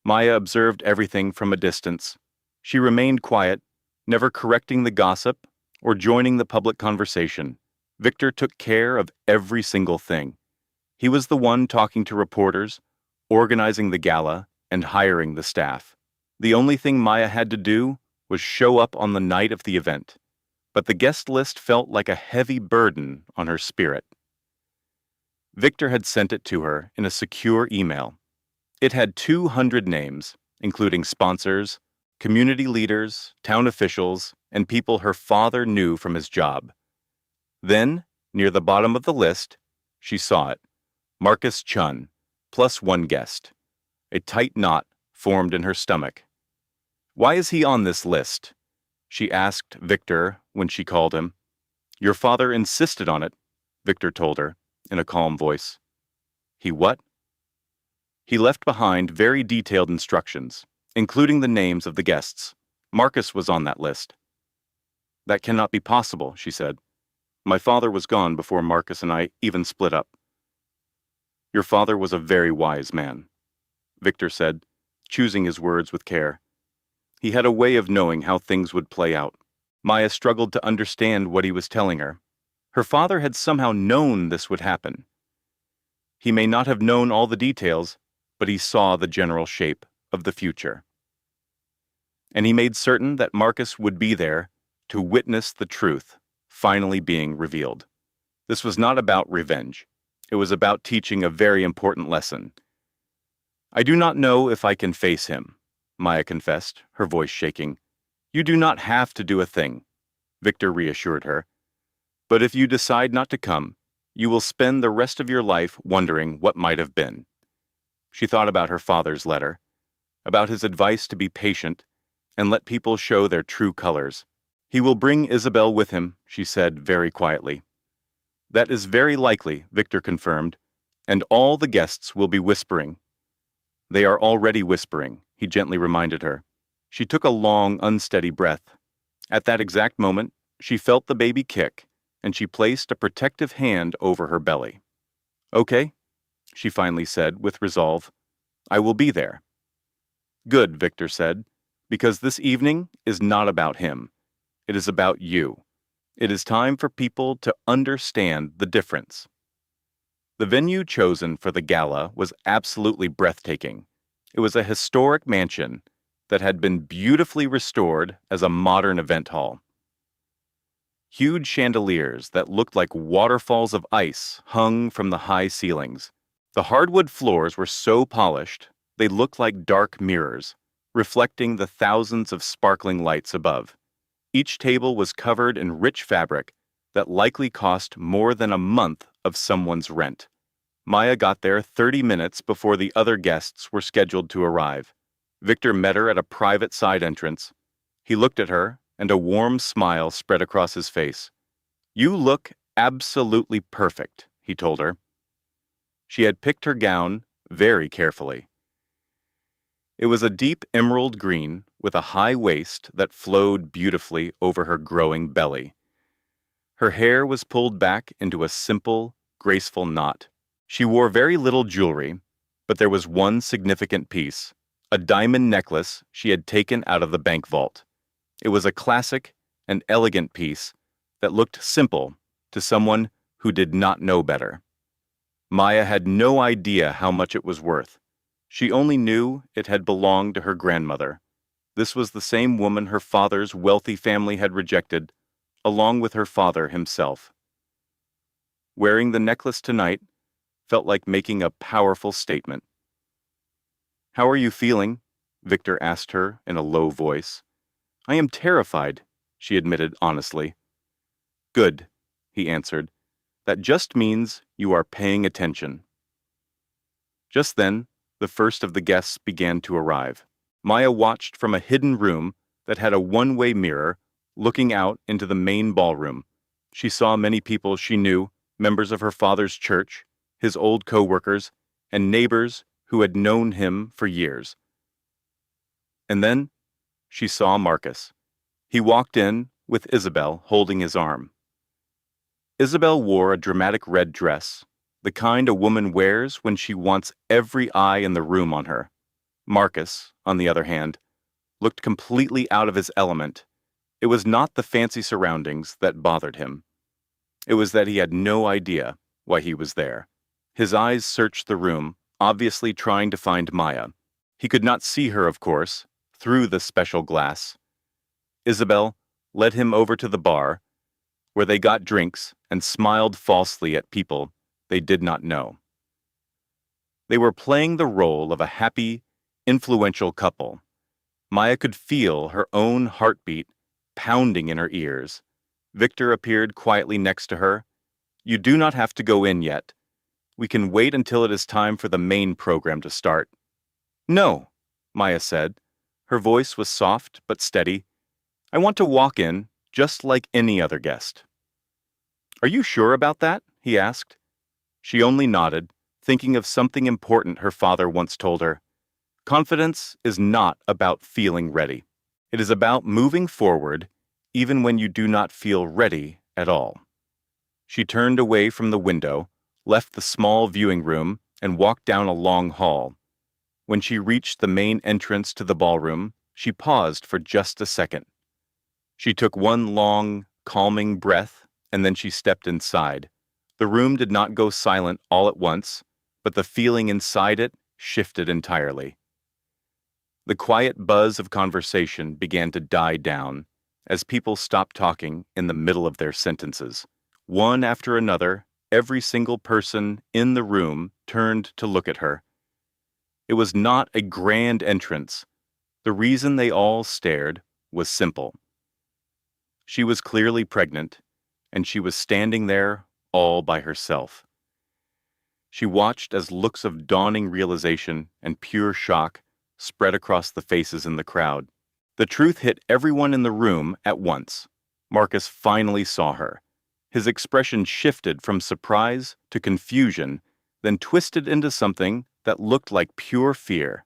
Maya observed everything from a distance. She remained quiet, never correcting the gossip or joining the public conversation. Victor took care of every single thing. He was the one talking to reporters, organizing the gala, and hiring the staff. The only thing Maya had to do was show up on the night of the event. but the guest list felt like a heavy burden on her spirit. Victor had sent it to her in a secure email. It had 200 names, including sponsors, community leaders, town officials, and people her father knew from his job. Then, near the bottom of the list, she saw it. Marcus Chun, plus one guest. A tight knot formed in her stomach. "Why is he on this list?" she asked Victor when she called him. "Your father insisted on it," Victor told her, in a calm voice. "He what?" "He left behind very detailed instructions, including the names of the guests. Marcus was on that list." "That cannot be possible," she said. "My father was gone before Marcus and I even split up." "Your father was a very wise man," Victor said, choosing his words with care. He had a way of knowing how things would play out. Maya struggled to understand what he was telling her. Her father had somehow known this would happen. He may not have known all the details, but he saw the general shape of the future. And he made certain that Marcus would be there to witness the truth finally being revealed. This was not about revenge. It was about teaching a very important lesson. "I do not know if I can face him," Maya confessed, her voice shaking. "You do not have to do a thing," Victor reassured her. "But if you decide not to come, you will spend the rest of your life wondering what might have been." She thought about her father's letter, about his advice to be patient and let people show their true colors. "He will bring Isabel with him," she said very quietly. "That is very likely," Victor confirmed, "and all the guests will be whispering." "They are already whispering," he gently reminded her. She took a long, unsteady breath. At that exact moment, she felt the baby kick, and she placed a protective hand over her belly. "Okay," she finally said with resolve. "I will be there." "Good," Victor said, "because this evening is not about him. It is about you. It is time for people to understand the difference." The venue chosen for the gala was absolutely breathtaking. It was a historic mansion that had been beautifully restored as a modern event hall. Huge chandeliers that looked like waterfalls of ice hung from the high ceilings. The hardwood floors were so polished, they looked like dark mirrors, reflecting the thousands of sparkling lights above. Each table was covered in rich fabric that likely cost more than a month of someone's rent. Maya got there 30 minutes before the other guests were scheduled to arrive. Victor met her at a private side entrance. He looked at her, and a warm smile spread across his face. "You look absolutely perfect," he told her. She had picked her gown very carefully. It was a deep emerald green with a high waist that flowed beautifully over her growing belly. Her hair was pulled back into a simple, graceful knot. She wore very little jewelry, but there was one significant piece, a diamond necklace she had taken out of the bank vault. It was a classic and elegant piece that looked simple to someone who did not know better. Maya had no idea how much it was worth. She only knew it had belonged to her grandmother. This was the same woman her father's wealthy family had rejected, along with her father himself. Wearing the necklace tonight felt like making a powerful statement. "How are you feeling?" Victor asked her in a low voice. "I am terrified," she admitted honestly. "Good," he answered. "That just means you are paying attention." Just then, the first of the guests began to arrive. Maya watched from a hidden room that had a one-way mirror looking out into the main ballroom. She saw many people she knew, members of her father's church, his old co-workers, and neighbors who had known him for years. And then she saw Marcus. He walked in with Isabel holding his arm. Isabel wore a dramatic red dress, the kind a woman wears when she wants every eye in the room on her. Marcus, on the other hand, looked completely out of his element. It was not the fancy surroundings that bothered him. It was that he had no idea why he was there. His eyes searched the room, obviously trying to find Maya. He could not see her, of course, through the special glass. Isabel led him over to the bar where they got drinks and smiled falsely at people they did not know. They were playing the role of a happy, influential couple. Maya could feel her own heartbeat pounding in her ears. Victor appeared quietly next to her. "You do not have to go in yet. We can wait until it is time for the main program to start." "No," Maya said. Her voice was soft but steady. "I want to walk in just like any other guest." "Are you sure about that?" he asked. She only nodded, thinking of something important her father once told her. Confidence is not about feeling ready. It is about moving forward even when you do not feel ready at all. She turned away from the window, left the small viewing room, and walked down a long hall. When she reached the main entrance to the ballroom, she paused for just a second. She took one long, calming breath, and then she stepped inside. The room did not go silent all at once, but the feeling inside it shifted entirely. The quiet buzz of conversation began to die down as people stopped talking in the middle of their sentences. One after another, every single person in the room turned to look at her. It was not a grand entrance. The reason they all stared was simple. She was clearly pregnant, and she was standing there all by herself. She watched as looks of dawning realization and pure shock spread across the faces in the crowd. The truth hit everyone in the room at once. Marcus finally saw her. His expression shifted from surprise to confusion, then twisted into something that looked like pure fear.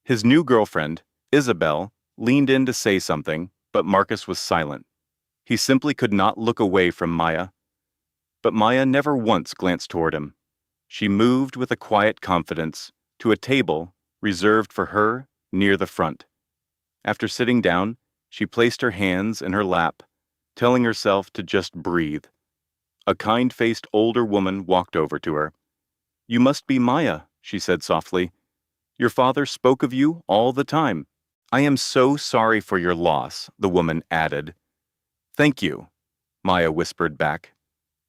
His new girlfriend, Isabel, leaned in to say something, but Marcus was silent. He simply could not look away from Maya. But Maya never once glanced toward him. She moved with a quiet confidence to a table reserved for her near the front. After sitting down, she placed her hands in her lap, telling herself to just breathe. A kind-faced older woman walked over to her. "You must be Maya," she said softly. "Your father spoke of you all the time." "I am so sorry for your loss," the woman added. "Thank you," Maya whispered back.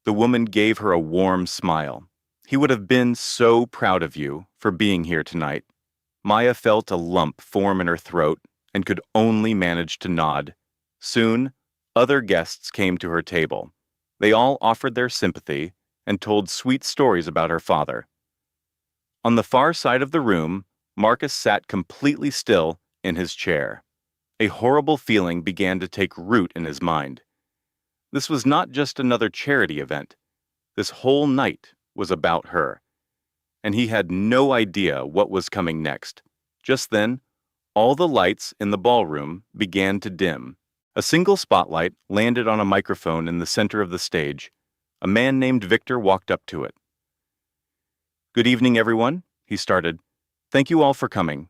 The woman gave her a warm smile. "He would have been so proud of you for being here tonight." Maya felt a lump form in her throat and could only manage to nod. Soon, other guests came to her table. They all offered their sympathy and told sweet stories about her father. On the far side of the room, Marcus sat completely still in his chair. A horrible feeling began to take root in his mind. This was not just another charity event. This whole night was about her. And he had no idea what was coming next. Just then, all the lights in the ballroom began to dim. A single spotlight landed on a microphone in the center of the stage. A man named Victor walked up to it. "Good evening, everyone," he started. "Thank you all for coming.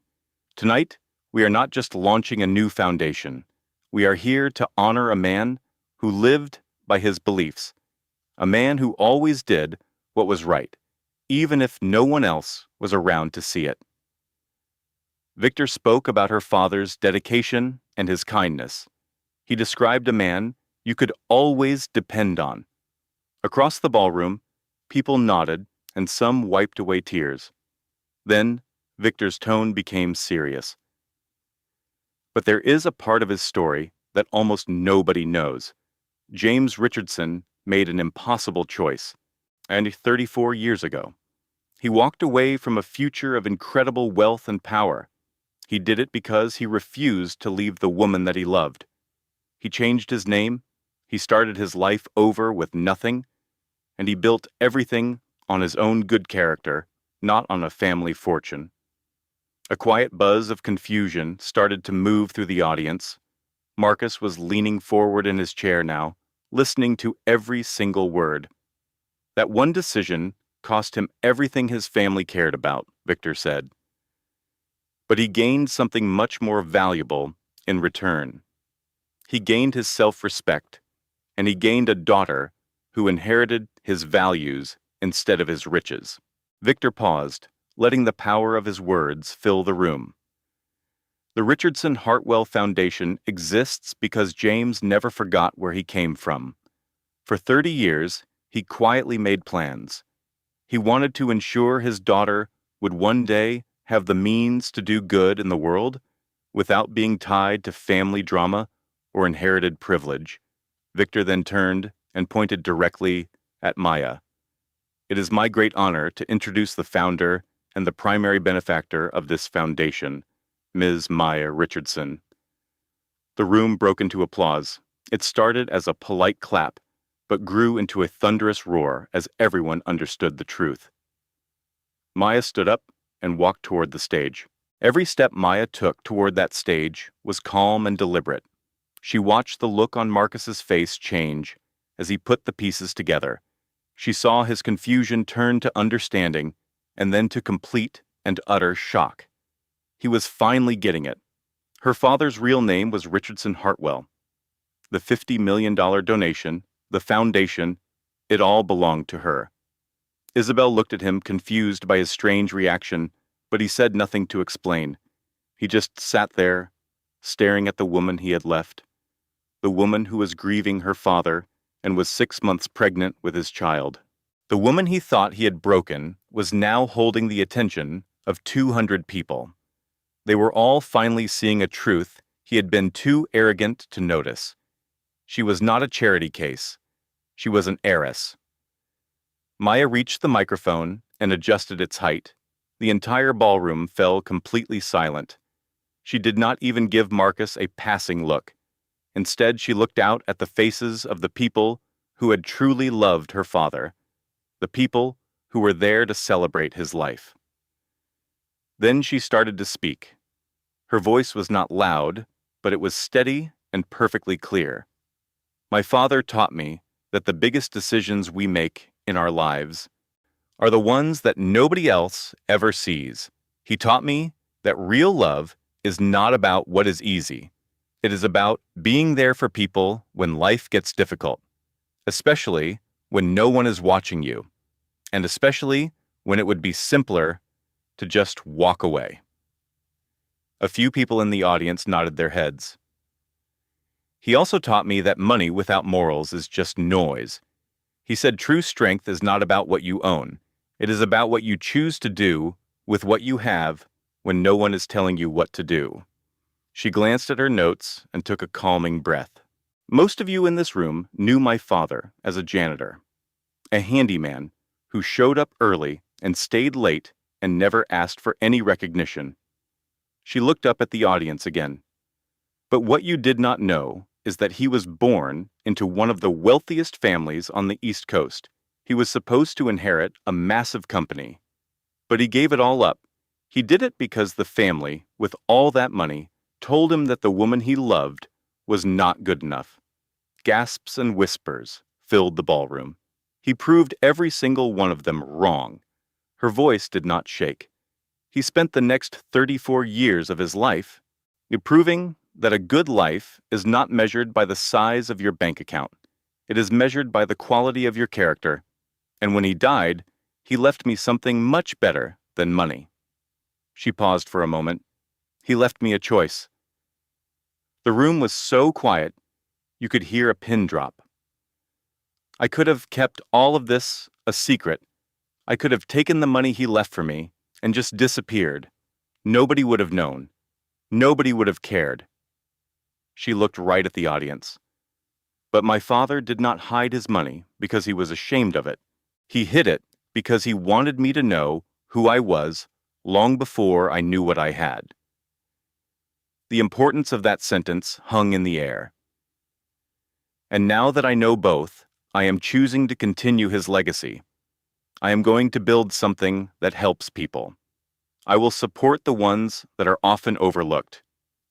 Tonight, we are not just launching a new foundation. We are here to honor a man who lived by his beliefs. A man who always did what was right, even if no one else was around to see it." Victor spoke about her father's dedication and his kindness. He described a man you could always depend on. Across the ballroom, people nodded and some wiped away tears. Then, Victor's tone became serious. But there is a part of his story that almost nobody knows. James Richardson made an impossible choice, and 34 years ago. He walked away from a future of incredible wealth and power. He did it because he refused to leave the woman that he loved. He changed his name, he started his life over with nothing, and he built everything on his own good character, not on a family fortune. A quiet buzz of confusion started to move through the audience. Marcus was leaning forward in his chair now, listening to every single word. That one decision cost him everything his family cared about, Victor said. But he gained something much more valuable in return. He gained his self-respect, and he gained a daughter who inherited his values instead of his riches. Victor paused, letting the power of his words fill the room. The Richardson Hartwell Foundation exists because James never forgot where he came from. For 30 years, he quietly made plans. He wanted to ensure his daughter would one day have the means to do good in the world without being tied to family drama or inherited privilege. Victor then turned and pointed directly at Maya. It is my great honor to introduce the founder and the primary benefactor of this foundation, Ms. Maya Richardson. The room broke into applause. It started as a polite clap, but grew into a thunderous roar as everyone understood the truth. Maya stood up and walked toward the stage. Every step Maya took toward that stage was calm and deliberate. She watched the look on Marcus's face change as he put the pieces together. She saw his confusion turn to understanding and then to complete and utter shock. He was finally getting it. Her father's real name was Richardson Hartwell. The $50 million donation, the foundation, it all belonged to her. Isabel looked at him, confused by his strange reaction, but he said nothing to explain. He just sat there, staring at the woman he had left, the woman who was grieving her father and was 6 months pregnant with his child. The woman he thought he had broken was now holding the attention of 200 people. They were all finally seeing a truth he had been too arrogant to notice. She was not a charity case. She was an heiress. Maya reached the microphone and adjusted its height. The entire ballroom fell completely silent. She did not even give Marcus a passing look. Instead, she looked out at the faces of the people who had truly loved her father, the people who were there to celebrate his life. Then she started to speak. Her voice was not loud, but it was steady and perfectly clear. My father taught me that the biggest decisions we make in our lives are the ones that nobody else ever sees. He taught me that real love is not about what is easy. It is about being there for people when life gets difficult, especially when no one is watching you, and especially when it would be simpler to just walk away. A few people in the audience nodded their heads. He also taught me that money without morals is just noise. He said true strength is not about what you own. It is about what you choose to do with what you have when no one is telling you what to do. She glanced at her notes and took a calming breath. Most of you in this room knew my father as a janitor, a handyman who showed up early and stayed late and never asked for any recognition. She looked up at the audience again. But what you did not know is that he was born into one of the wealthiest families on the East Coast. He was supposed to inherit a massive company. But he gave it all up. He did it because the family, with all that money, told him that the woman he loved was not good enough. Gasps and whispers filled the ballroom. He proved every single one of them wrong. Her voice did not shake. He spent the next 34 years of his life proving that a good life is not measured by the size of your bank account. It is measured by the quality of your character. And when he died, he left me something much better than money. She paused for a moment. He left me a choice. The room was so quiet, you could hear a pin drop. I could have kept all of this a secret. I could have taken the money he left for me and just disappeared. Nobody would have known. Nobody would have cared. She looked right at the audience. But my father did not hide his money because he was ashamed of it. He hid it because he wanted me to know who I was long before I knew what I had. The importance of that sentence hung in the air. And now that I know both, I am choosing to continue his legacy. I am going to build something that helps people. I will support the ones that are often overlooked.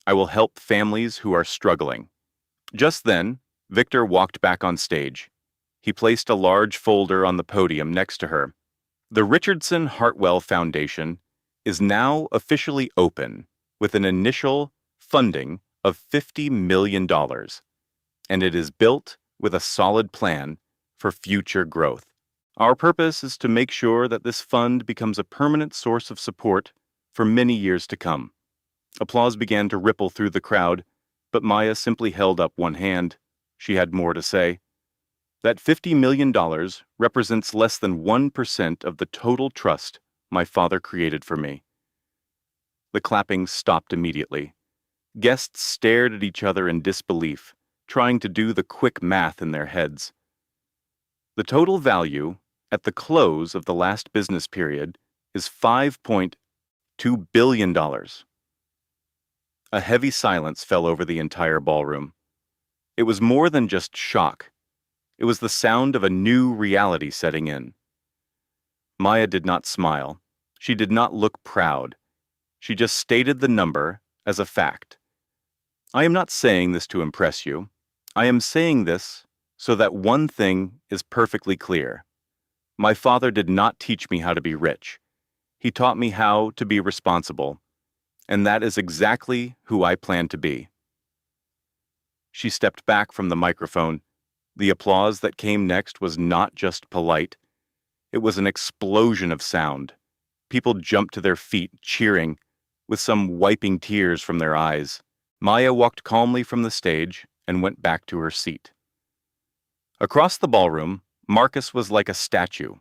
I will help families who are struggling. Just then, Victor walked back on stage. He placed a large folder on the podium next to her. The Richardson Hartwell Foundation is now officially open with an initial funding of $50 million, and it is built with a solid plan for future growth. Our purpose is to make sure that this fund becomes a permanent source of support for many years to come. Applause began to ripple through the crowd, but Maya simply held up one hand. She had more to say. That $50 million represents less than 1% of the total trust my father created for me. The clapping stopped immediately. Guests stared at each other in disbelief, trying to do the quick math in their heads. The total value, at the close of the last business period, is $5.2 billion. A heavy silence fell over the entire ballroom. It was more than just shock. It was the sound of a new reality setting in. Maya did not smile. She did not look proud. She just stated the number as a fact. I am not saying this to impress you. I am saying this so that one thing is perfectly clear. My father did not teach me how to be rich. He taught me how to be responsible, and that is exactly who I plan to be. She stepped back from the microphone. The applause that came next was not just polite. It was an explosion of sound. People jumped to their feet, cheering, with some wiping tears from their eyes. Maya walked calmly from the stage and went back to her seat. Across the ballroom, Marcus was like a statue.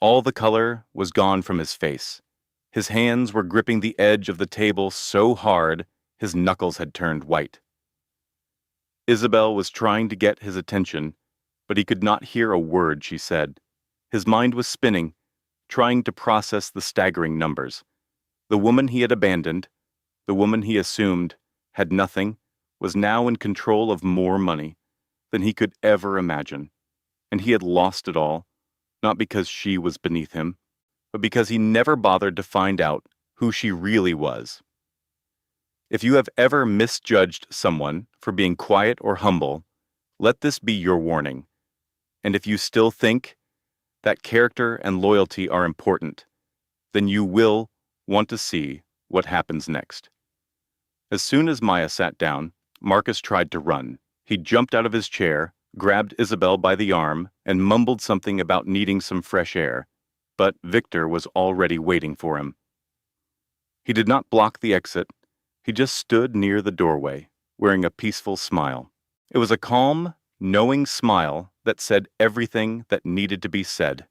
All the color was gone from his face. His hands were gripping the edge of the table so hard, his knuckles had turned white. Isabel was trying to get his attention, but he could not hear a word she said. His mind was spinning, trying to process the staggering numbers. The woman he had abandoned, the woman he assumed had nothing, was now in control of more money than he could ever imagine. And he had lost it all, not because she was beneath him, but because he never bothered to find out who she really was. If you have ever misjudged someone for being quiet or humble, let this be your warning. And if you still think that character and loyalty are important, then you will want to see what happens next. As soon as Maya sat down, Marcus tried to run. He jumped out of his chair, grabbed Isabel by the arm, and mumbled something about needing some fresh air, but Victor was already waiting for him. He did not block the exit. He just stood near the doorway, wearing a peaceful smile. It was a calm, knowing smile that said everything that needed to be said.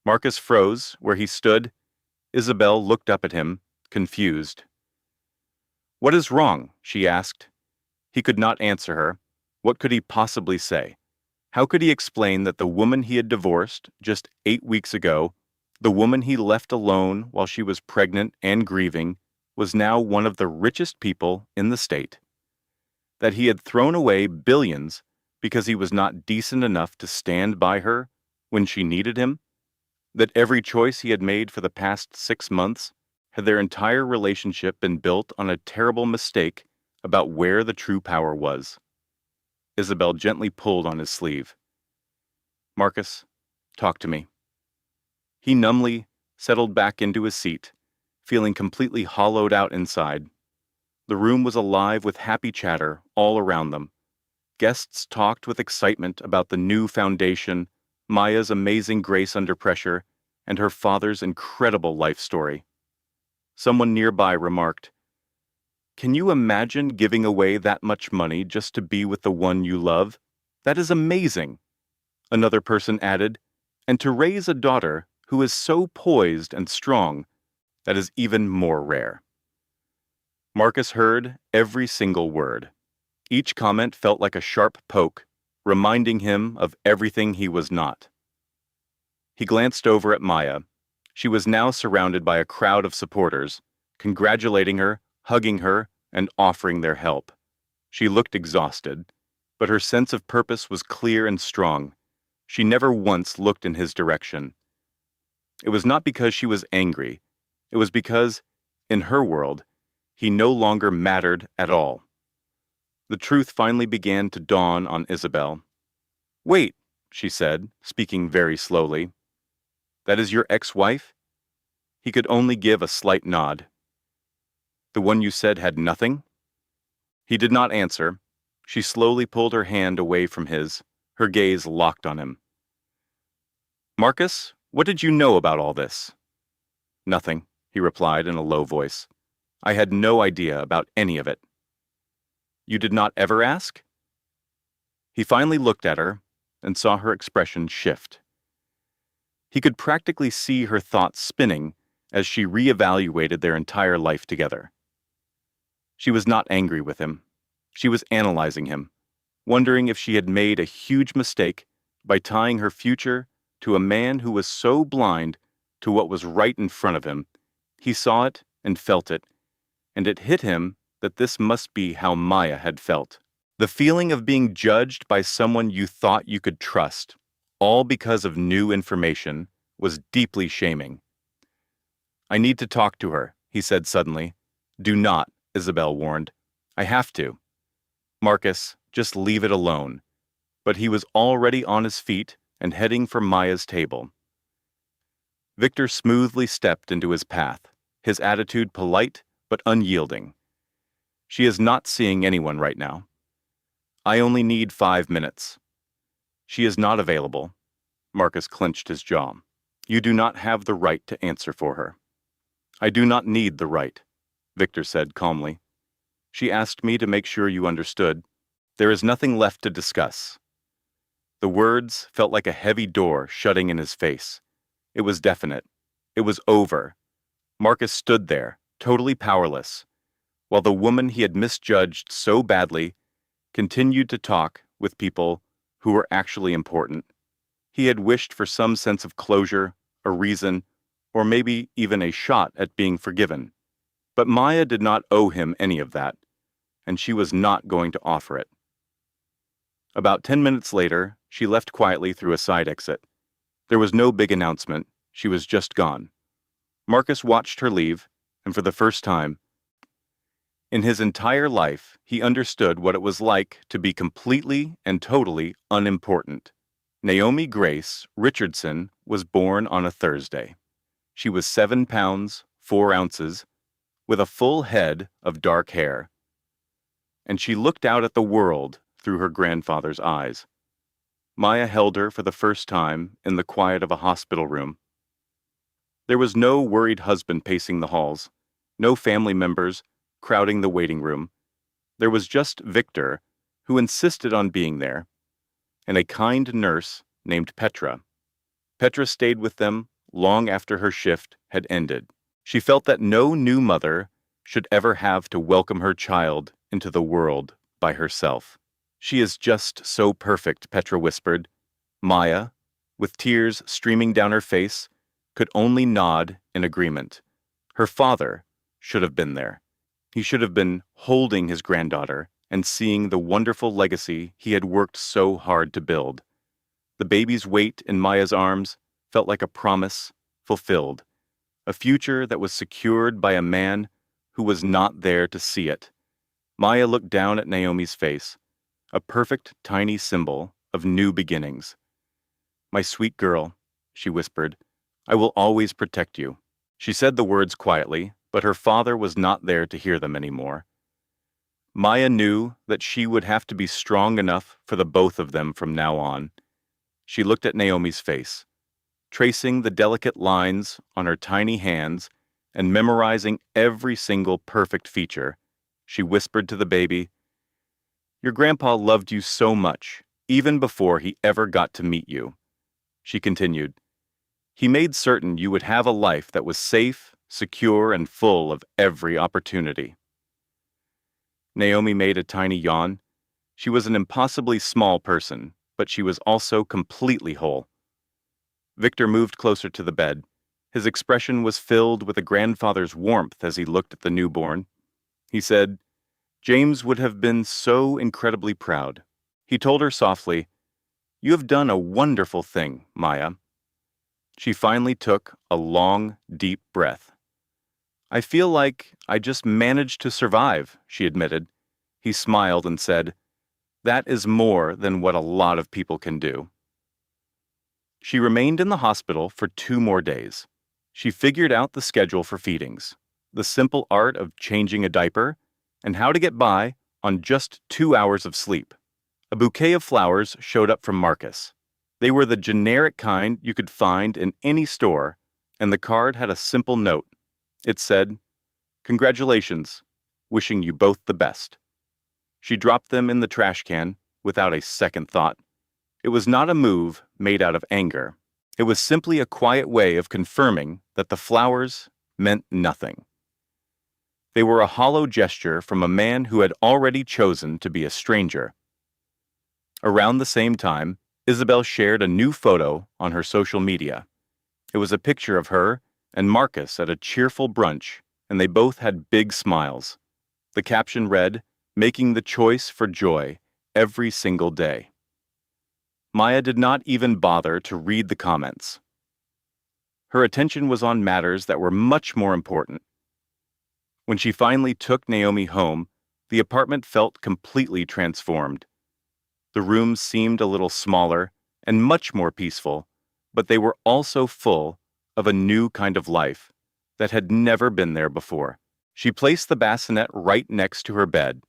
Marcus froze where he stood. Isabel looked up at him, confused. "What is wrong?" she asked. He could not answer her. What could he possibly say? How could he explain that the woman he had divorced just 8 weeks ago, the woman he left alone while she was pregnant and grieving, was now one of the richest people in the state? That he had thrown away billions because he was not decent enough to stand by her when she needed him? That every choice he had made for the past 6 months had their entire relationship been built on a terrible mistake about where the true power was? Isabel gently pulled on his sleeve. "Marcus, talk to me." He numbly settled back into his seat, feeling completely hollowed out inside. The room was alive with happy chatter all around them. Guests talked with excitement about the new foundation, Maya's amazing grace under pressure, and her father's incredible life story. Someone nearby remarked, "Can you imagine giving away that much money just to be with the one you love? That is amazing." Another person added, "And to raise a daughter who is so poised and strong, that is even more rare." Marcus heard every single word. Each comment felt like a sharp poke, reminding him of everything he was not. He glanced over at Maya. She was now surrounded by a crowd of supporters, congratulating her, hugging her, and offering their help. She looked exhausted, but her sense of purpose was clear and strong. She never once looked in his direction. It was not because she was angry. It was because, in her world, he no longer mattered at all. The truth finally began to dawn on Isabel. "Wait," she said, speaking very slowly. "That is your ex-wife?" He could only give a slight nod. "The one you said had nothing?" He did not answer. She slowly pulled her hand away from his, her gaze locked on him. "Marcus, what did you know about all this?" "Nothing," he replied in a low voice. I had no idea about any of it. You did not ever ask? He finally looked at her and saw her expression shift. He could practically see her thoughts spinning as she reevaluated their entire life together. She was not angry with him. She was analyzing him, wondering if she had made a huge mistake by tying her future to a man who was so blind to what was right in front of him. He saw it and felt it, and it hit him that this must be how Maya had felt. The feeling of being judged by someone you thought you could trust, all because of new information, was deeply shaming. I need to talk to her, he said suddenly. Do not, Isabel warned. I have to. Marcus, just leave it alone. But he was already on his feet and heading for Maya's table. Victor smoothly stepped into his path, his attitude polite but unyielding. She is not seeing anyone right now. I only need 5 minutes. She is not available. Marcus clenched his jaw. You do not have the right to answer for her. I do not need the right, Victor said calmly. She asked me to make sure you understood. There is nothing left to discuss. The words felt like a heavy door shutting in his face. It was definite. It was over. Marcus stood there, totally powerless, while the woman he had misjudged so badly continued to talk with people who were actually important. He had wished for some sense of closure, a reason, or maybe even a shot at being forgiven. But Maya did not owe him any of that, and she was not going to offer it. About 10 minutes later, she left quietly through a side exit. There was no big announcement. She was just gone. Marcus watched her leave, and for the first time in his entire life, he understood what it was like to be completely and totally unimportant. Naomi Grace Richardson was born on a Thursday. She was 7 pounds, 4 ounces, with a full head of dark hair. And she looked out at the world through her grandfather's eyes. Maya held her for the first time in the quiet of a hospital room. There was no worried husband pacing the halls, no family members crowding the waiting room. There was just Victor, who insisted on being there, and a kind nurse named Petra. Petra stayed with them long after her shift had ended. She felt that no new mother should ever have to welcome her child into the world by herself. She is just so perfect, Petra whispered. Maya, with tears streaming down her face, could only nod in agreement. Her father should have been there. He should have been holding his granddaughter and seeing the wonderful legacy he had worked so hard to build. The baby's weight in Maya's arms felt like a promise fulfilled, a future that was secured by a man who was not there to see it. Maya looked down at Naomi's face, a perfect tiny symbol of new beginnings. My sweet girl, she whispered, I will always protect you. She said the words quietly, but her father was not there to hear them anymore. Maya knew that she would have to be strong enough for the both of them from now on. She looked at Naomi's face, tracing the delicate lines on her tiny hands and memorizing every single perfect feature. She whispered to the baby, Your grandpa loved you so much, even before he ever got to meet you. She continued, He made certain you would have a life that was safe, secure, and full of every opportunity. Naomi made a tiny yawn. She was an impossibly small person, but she was also completely whole. Victor moved closer to the bed. His expression was filled with a grandfather's warmth as he looked at the newborn. He said, James would have been so incredibly proud. He told her softly, You have done a wonderful thing, Maya. She finally took a long, deep breath. I feel like I just managed to survive, she admitted. He smiled and said, That is more than what a lot of people can do. She remained in the hospital for 2 more days. She figured out the schedule for feedings, the simple art of changing a diaper, and how to get by on just 2 hours of sleep. A bouquet of flowers showed up from Marcus. They were the generic kind you could find in any store, and the card had a simple note. It said, Congratulations. Wishing you both the best." She dropped them in the trash can without a second thought. It was not a move made out of anger. It was simply a quiet way of confirming that the flowers meant nothing. They were a hollow gesture from a man who had already chosen to be a stranger. Around the same time, Isabel shared a new photo on her social media. It was a picture of her and Marcus at a cheerful brunch, and they both had big smiles. The caption read, "Making the choice for joy every single day." Maya did not even bother to read the comments. Her attention was on matters that were much more important. When she finally took Naomi home, the apartment felt completely transformed. The rooms seemed a little smaller and much more peaceful, but they were also full of a new kind of life that had never been there before. She placed the bassinet right next to her bed.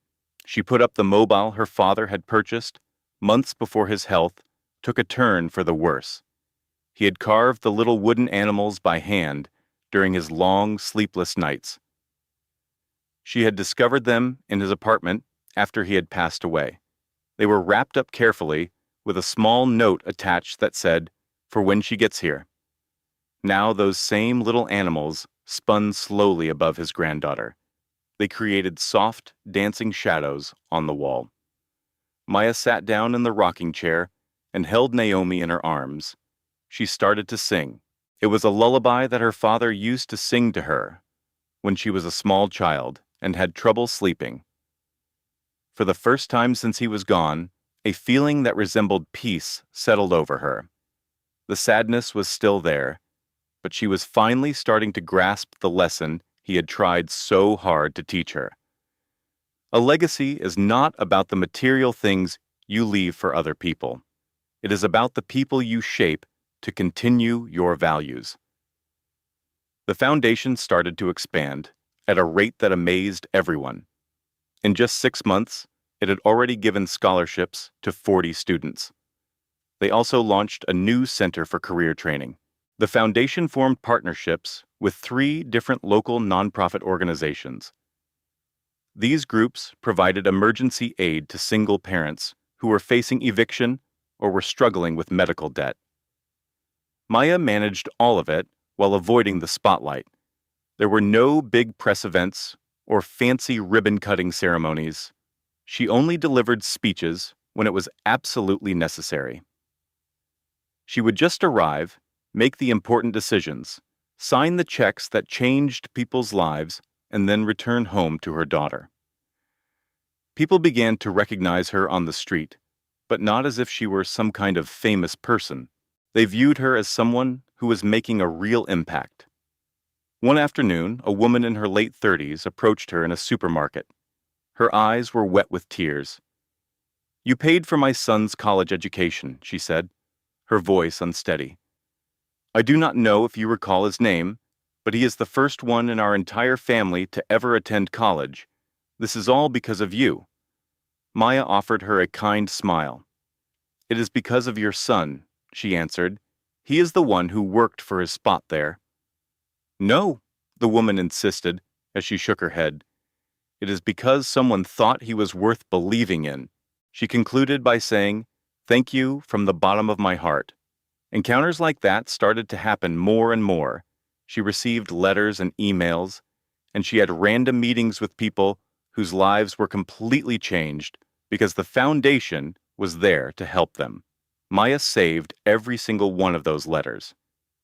She put up the mobile her father had purchased months before his health took a turn for the worse. He had carved the little wooden animals by hand during his long, sleepless nights. She had discovered them in his apartment after he had passed away. They were wrapped up carefully with a small note attached that said, "For when she gets here." Now those same little animals spun slowly above his granddaughter. They created soft, dancing shadows on the wall. Maya sat down in the rocking chair and held Naomi in her arms. She started to sing. It was a lullaby that her father used to sing to her when she was a small child and had trouble sleeping. For the first time since he was gone, a feeling that resembled peace settled over her. The sadness was still there, but she was finally starting to grasp the lesson he had tried so hard to teach her. A legacy is not about the material things you leave for other people. It is about the people you shape to continue your values. The foundation started to expand at a rate that amazed everyone. In just 6 months, it had already given scholarships to 40 students. They also launched a new center for career training. The foundation formed partnerships with 3 different local nonprofit organizations. These groups provided emergency aid to single parents who were facing eviction or were struggling with medical debt. Maya managed all of it while avoiding the spotlight. There were no big press events or fancy ribbon-cutting ceremonies. She only delivered speeches when it was absolutely necessary. She would just arrive, make the important decisions, sign the checks that changed people's lives, and then return home to her daughter. People began to recognize her on the street, but not as if she were some kind of famous person. They viewed her as someone who was making a real impact. One afternoon, a woman in her late 30s approached her in a supermarket. Her eyes were wet with tears. "You paid for my son's college education," she said, her voice unsteady. "I do not know if you recall his name, but he is the first one in our entire family to ever attend college. This is all because of you." Maya offered her a kind smile. "It is because of your son," she answered. "He is the one who worked for his spot there." "No," the woman insisted as she shook her head. "It is because someone thought he was worth believing in." She concluded by saying, "Thank you from the bottom of my heart." Encounters like that started to happen more and more. She received letters and emails, and she had random meetings with people whose lives were completely changed because the foundation was there to help them. Maya saved every single one of those letters.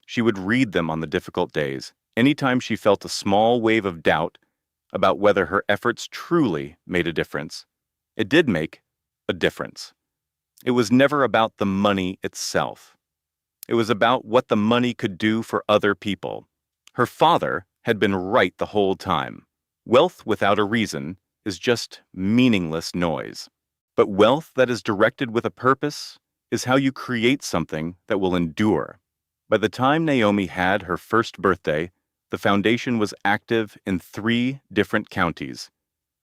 She would read them on the difficult days, anytime she felt a small wave of doubt about whether her efforts truly made a difference. It did make a difference. It was never about the money itself. It was about what the money could do for other people. Her father had been right the whole time. Wealth without a reason is just meaningless noise. But wealth that is directed with a purpose is how you create something that will endure. By the time Naomi had her first birthday, the foundation was active in 3 different counties.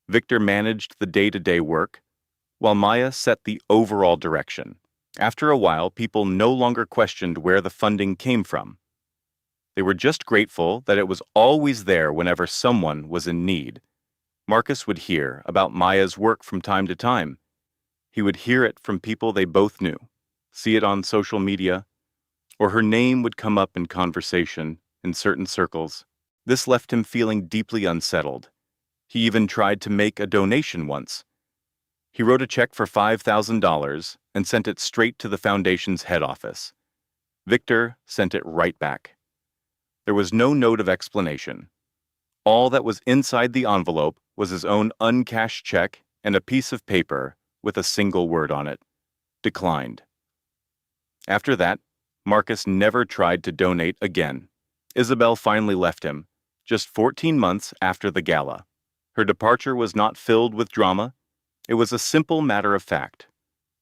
Victor managed the day-to-day work, while Maya set the overall direction. After a while, people no longer questioned where the funding came from. They were just grateful that it was always there whenever someone was in need. Marcus would hear about Maya's work from time to time. He would hear it from people they both knew, see it on social media, or her name would come up in conversation in certain circles. This left him feeling deeply unsettled. He even tried to make a donation once. He wrote a check for $5,000 and sent it straight to the foundation's head office. Victor sent it right back. There was no note of explanation. All that was inside the envelope was his own uncashed check and a piece of paper with a single word on it: declined. After that, Marcus never tried to donate again. Isabel finally left him, just 14 months after the gala. Her departure was not filled with drama. It was a simple matter of fact.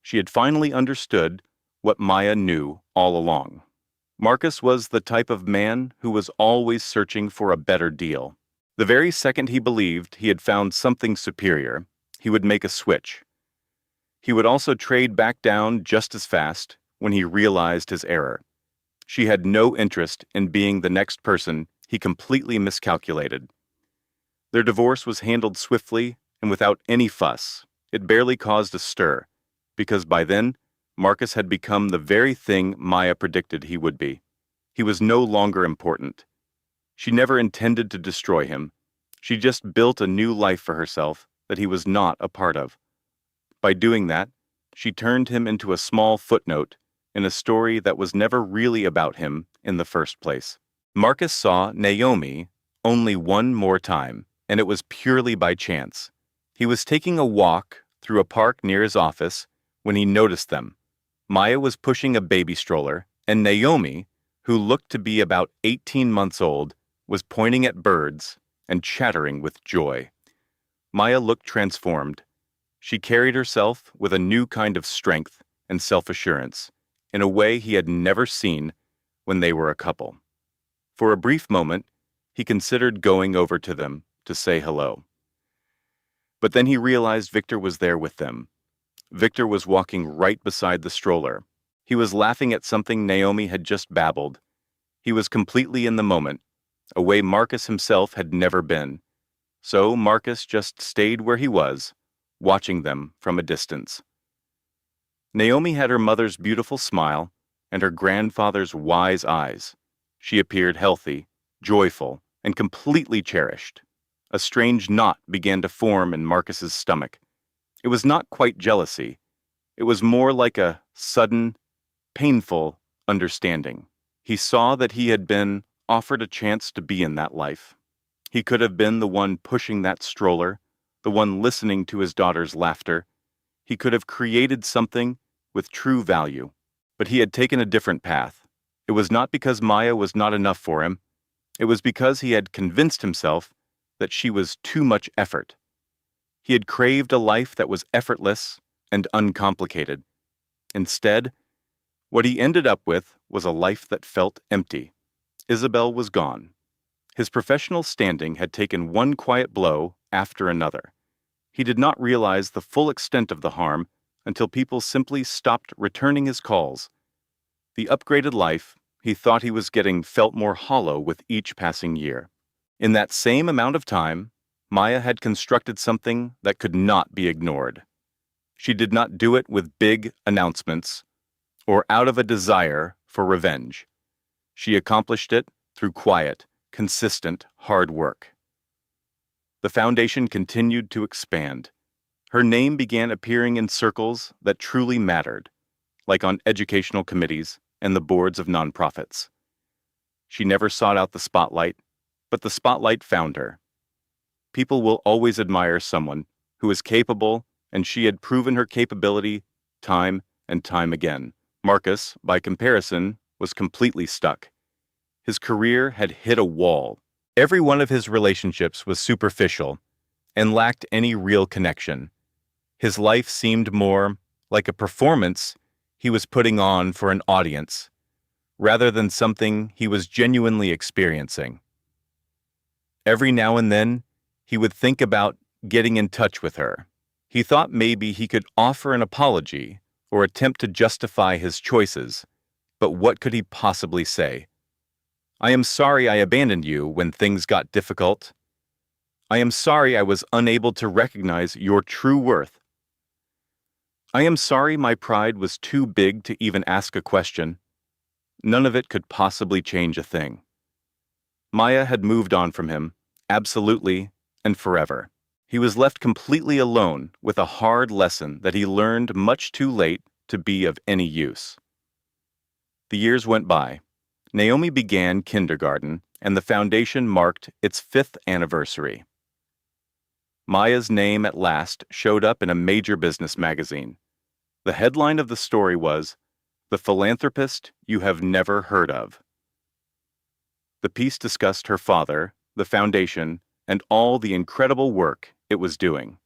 She had finally understood what Maya knew all along. Marcus was the type of man who was always searching for a better deal. The very second he believed he had found something superior, he would make a switch. He would also trade back down just as fast when he realized his error. She had no interest in being the next person he completely miscalculated. Their divorce was handled swiftly and without any fuss. It barely caused a stir, because by then, Marcus had become the very thing Maya predicted he would be. He was no longer important. She never intended to destroy him. She just built a new life for herself that he was not a part of. By doing that, she turned him into a small footnote in a story that was never really about him in the first place. Marcus saw Naomi only one more time, and it was purely by chance. He was taking a walk through a park near his office when he noticed them. Maya was pushing a baby stroller, and Naomi, who looked to be about 18 months old, was pointing at birds and chattering with joy. Maya looked transformed. She carried herself with a new kind of strength and self-assurance, in a way he had never seen when they were a couple. For a brief moment, he considered going over to them to say hello. But then he realized Victor was there with them. Victor was walking right beside the stroller. He was laughing at something Naomi had just babbled. He was completely in the moment, a way Marcus himself had never been. So Marcus just stayed where he was, watching them from a distance. Naomi had her mother's beautiful smile and her grandfather's wise eyes. She appeared healthy, joyful, and completely cherished. A strange knot began to form in Marcus's stomach. It was not quite jealousy. It was more like a sudden, painful understanding. He saw that he had been offered a chance to be in that life. He could have been the one pushing that stroller, the one listening to his daughter's laughter. He could have created something with true value. But he had taken a different path. It was not because Maya was not enough for him. It was because he had convinced himself that she was too much effort. He had craved a life that was effortless and uncomplicated. Instead, what he ended up with was a life that felt empty. Isabel was gone. His professional standing had taken one quiet blow after another. He did not realize the full extent of the harm until people simply stopped returning his calls. The upgraded life he thought he was getting felt more hollow with each passing year. In that same amount of time, Maya had constructed something that could not be ignored. She did not do it with big announcements or out of a desire for revenge. She accomplished it through quiet, consistent hard work. The foundation continued to expand. Her name began appearing in circles that truly mattered, like on educational committees and the boards of nonprofits. She never sought out the spotlight, but the spotlight found her. People will always admire someone who is capable, and she had proven her capability time and time again. Marcus, by comparison, was completely stuck. His career had hit a wall. Every one of his relationships was superficial and lacked any real connection. His life seemed more like a performance he was putting on for an audience, rather than something he was genuinely experiencing. Every now and then, he would think about getting in touch with her. He thought maybe he could offer an apology or attempt to justify his choices, but what could he possibly say? I am sorry I abandoned you when things got difficult. I am sorry I was unable to recognize your true worth. I am sorry my pride was too big to even ask a question. None of it could possibly change a thing. Maya had moved on from him, absolutely and forever. He was left completely alone with a hard lesson that he learned much too late to be of any use. The years went by. Naomi began kindergarten, and the foundation marked its 5th anniversary. Maya's name at last showed up in a major business magazine. The headline of the story was, "The Philanthropist You Have Never Heard of." The piece discussed her father, the foundation, and all the incredible work it was doing.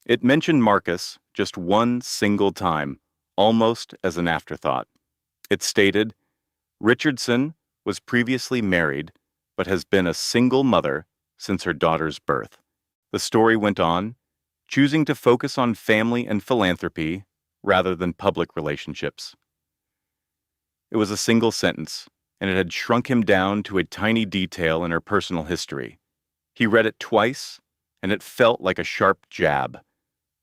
It mentioned Marcus just one single time, almost as an afterthought. It stated, Richardson was previously married, but has been a single mother since her daughter's birth. The story went on, choosing to focus on family and philanthropy rather than public relationships. It was a single sentence, and it had shrunk him down to a tiny detail in her personal history. He read it twice, and it felt like a sharp jab.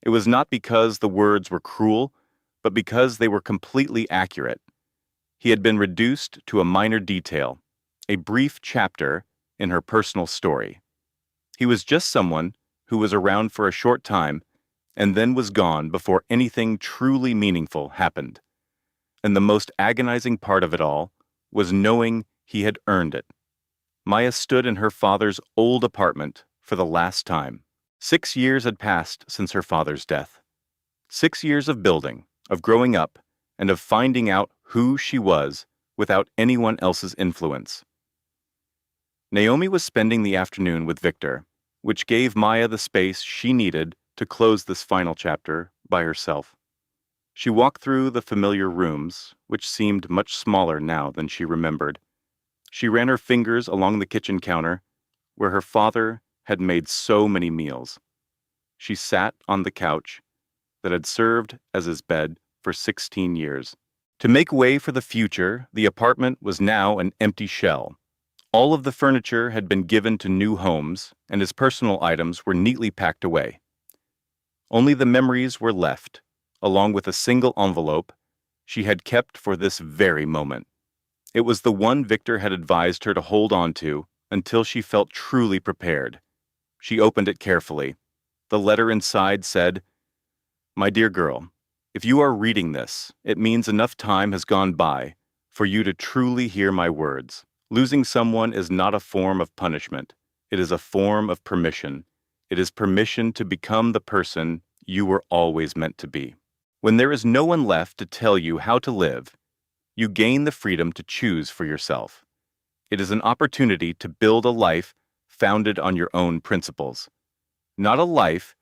It was not because the words were cruel, but because they were completely accurate. He had been reduced to a minor detail, a brief chapter in her personal story. He was just someone who was around for a short time and then was gone before anything truly meaningful happened. And the most agonizing part of it all was knowing he had earned it. Maya stood in her father's old apartment for the last time. 6 years had passed since her father's death. 6 years of building, of growing up, and of finding out who she was without anyone else's influence. Naomi was spending the afternoon with Victor, which gave Maya the space she needed to close this final chapter by herself. She walked through the familiar rooms, which seemed much smaller now than she remembered. She ran her fingers along the kitchen counter, where her father had made so many meals. She sat on the couch that had served as his bed for 16 years. To make way for the future, the apartment was now an empty shell. All of the furniture had been given to new homes, and his personal items were neatly packed away. Only the memories were left, along with a single envelope she had kept for this very moment. It was the one Victor had advised her to hold on to until she felt truly prepared. She opened it carefully. The letter inside said, "My dear girl, if you are reading this, it means enough time has gone by for you to truly hear my words. Losing someone is not a form of punishment. It is a form of permission. It is permission to become the person you were always meant to be. When there is no one left to tell you how to live, you gain the freedom to choose for yourself. It is an opportunity to build a life founded on your own principles, not a life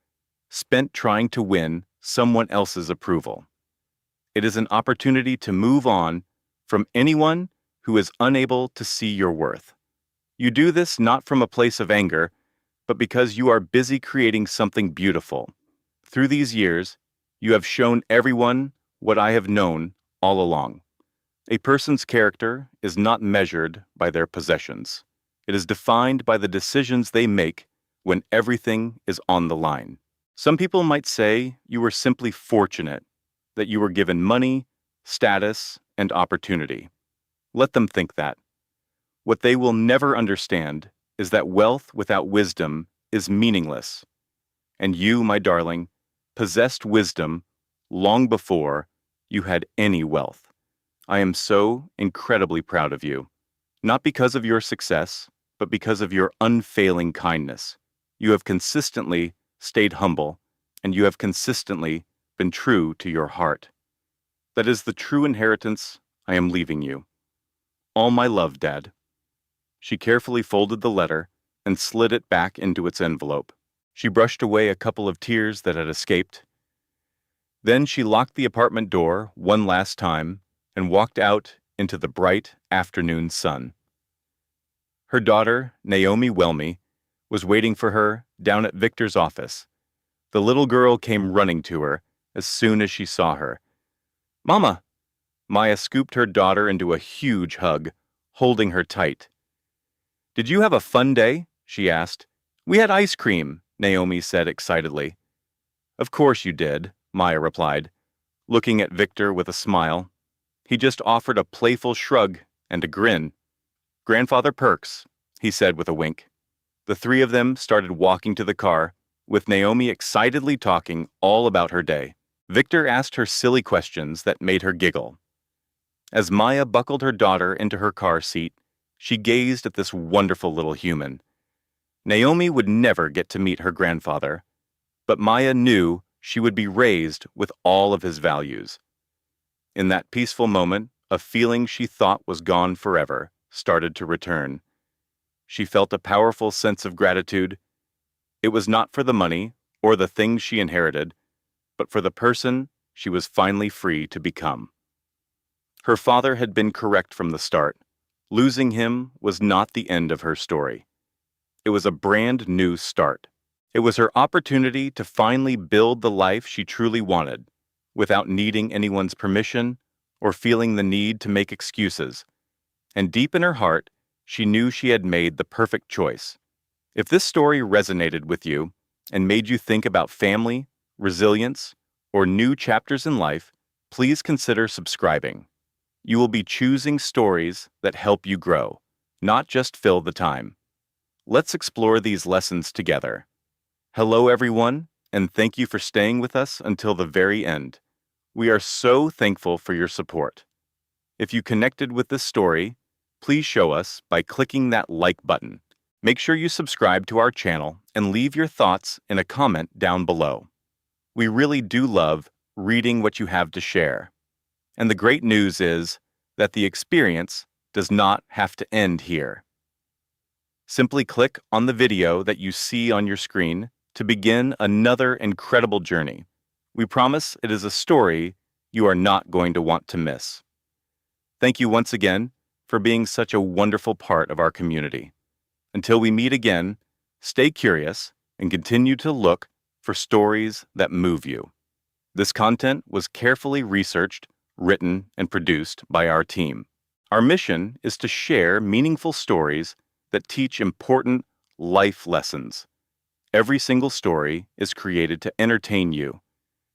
spent trying to win someone else's approval. It is an opportunity to move on from anyone who is unable to see your worth. You do this not from a place of anger, but because you are busy creating something beautiful. Through these years, you have shown everyone what I have known all along. A person's character is not measured by their possessions. It is defined by the decisions they make when everything is on the line. Some people might say you were simply fortunate, that you were given money, status, and opportunity. Let them think that. What they will never understand is that wealth without wisdom is meaningless. And you, my darling, possessed wisdom long before you had any wealth. I am so incredibly proud of you, not because of your success, but because of your unfailing kindness. You have consistently stayed humble, and you have consistently been true to your heart. That is the true inheritance I am leaving you. All my love, Dad." She carefully folded the letter and slid it back into its envelope. She brushed away a couple of tears that had escaped. Then she locked the apartment door one last time and walked out into the bright afternoon sun. Her daughter, Naomi Whelmy, was waiting for her down at Victor's office. The little girl came running to her as soon as she saw her. "Mama!" Maya scooped her daughter into a huge hug, holding her tight. "Did you have a fun day?" she asked. "We had ice cream," Naomi said excitedly. "Of course you did," Maya replied, looking at Victor with a smile. He just offered a playful shrug and a grin. "Grandfather Perks," he said with a wink. The three of them started walking to the car, with Naomi excitedly talking all about her day. Victor asked her silly questions that made her giggle. As Maya buckled her daughter into her car seat, she gazed at this wonderful little human. Naomi would never get to meet her grandfather, but Maya knew she would be raised with all of his values. In that peaceful moment, a feeling she thought was gone forever started to return. She felt a powerful sense of gratitude. It was not for the money or the things she inherited, but for the person she was finally free to become. Her father had been correct from the start. Losing him was not the end of her story. It was a brand new start. It was her opportunity to finally build the life she truly wanted, without needing anyone's permission or feeling the need to make excuses. And deep in her heart, she knew she had made the perfect choice. If this story resonated with you and made you think about family, resilience, or new chapters in life, please consider subscribing. You will be choosing stories that help you grow, not just fill the time. Let's explore these lessons together. Hello, everyone, and thank you for staying with us until the very end. We are so thankful for your support. If you connected with this story, please show us by clicking that like button. Make sure you subscribe to our channel and leave your thoughts in a comment down below. We really do love reading what you have to share. And the great news is that the experience does not have to end here. Simply click on the video that you see on your screen to begin another incredible journey. We promise it is a story you are not going to want to miss. Thank you once again for being such a wonderful part of our community. Until we meet again, stay curious and continue to look for stories that move you. This content was carefully researched, written, and produced by our team. Our mission is to share meaningful stories that teach important life lessons. Every single story is created to entertain you,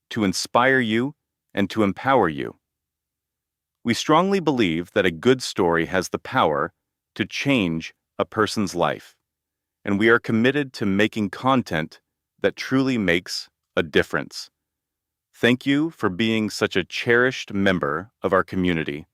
to inspire you, and to empower you. We strongly believe that a good story has the power to change a person's life, and we are committed to making content that truly makes a difference. Thank you for being such a cherished member of our community.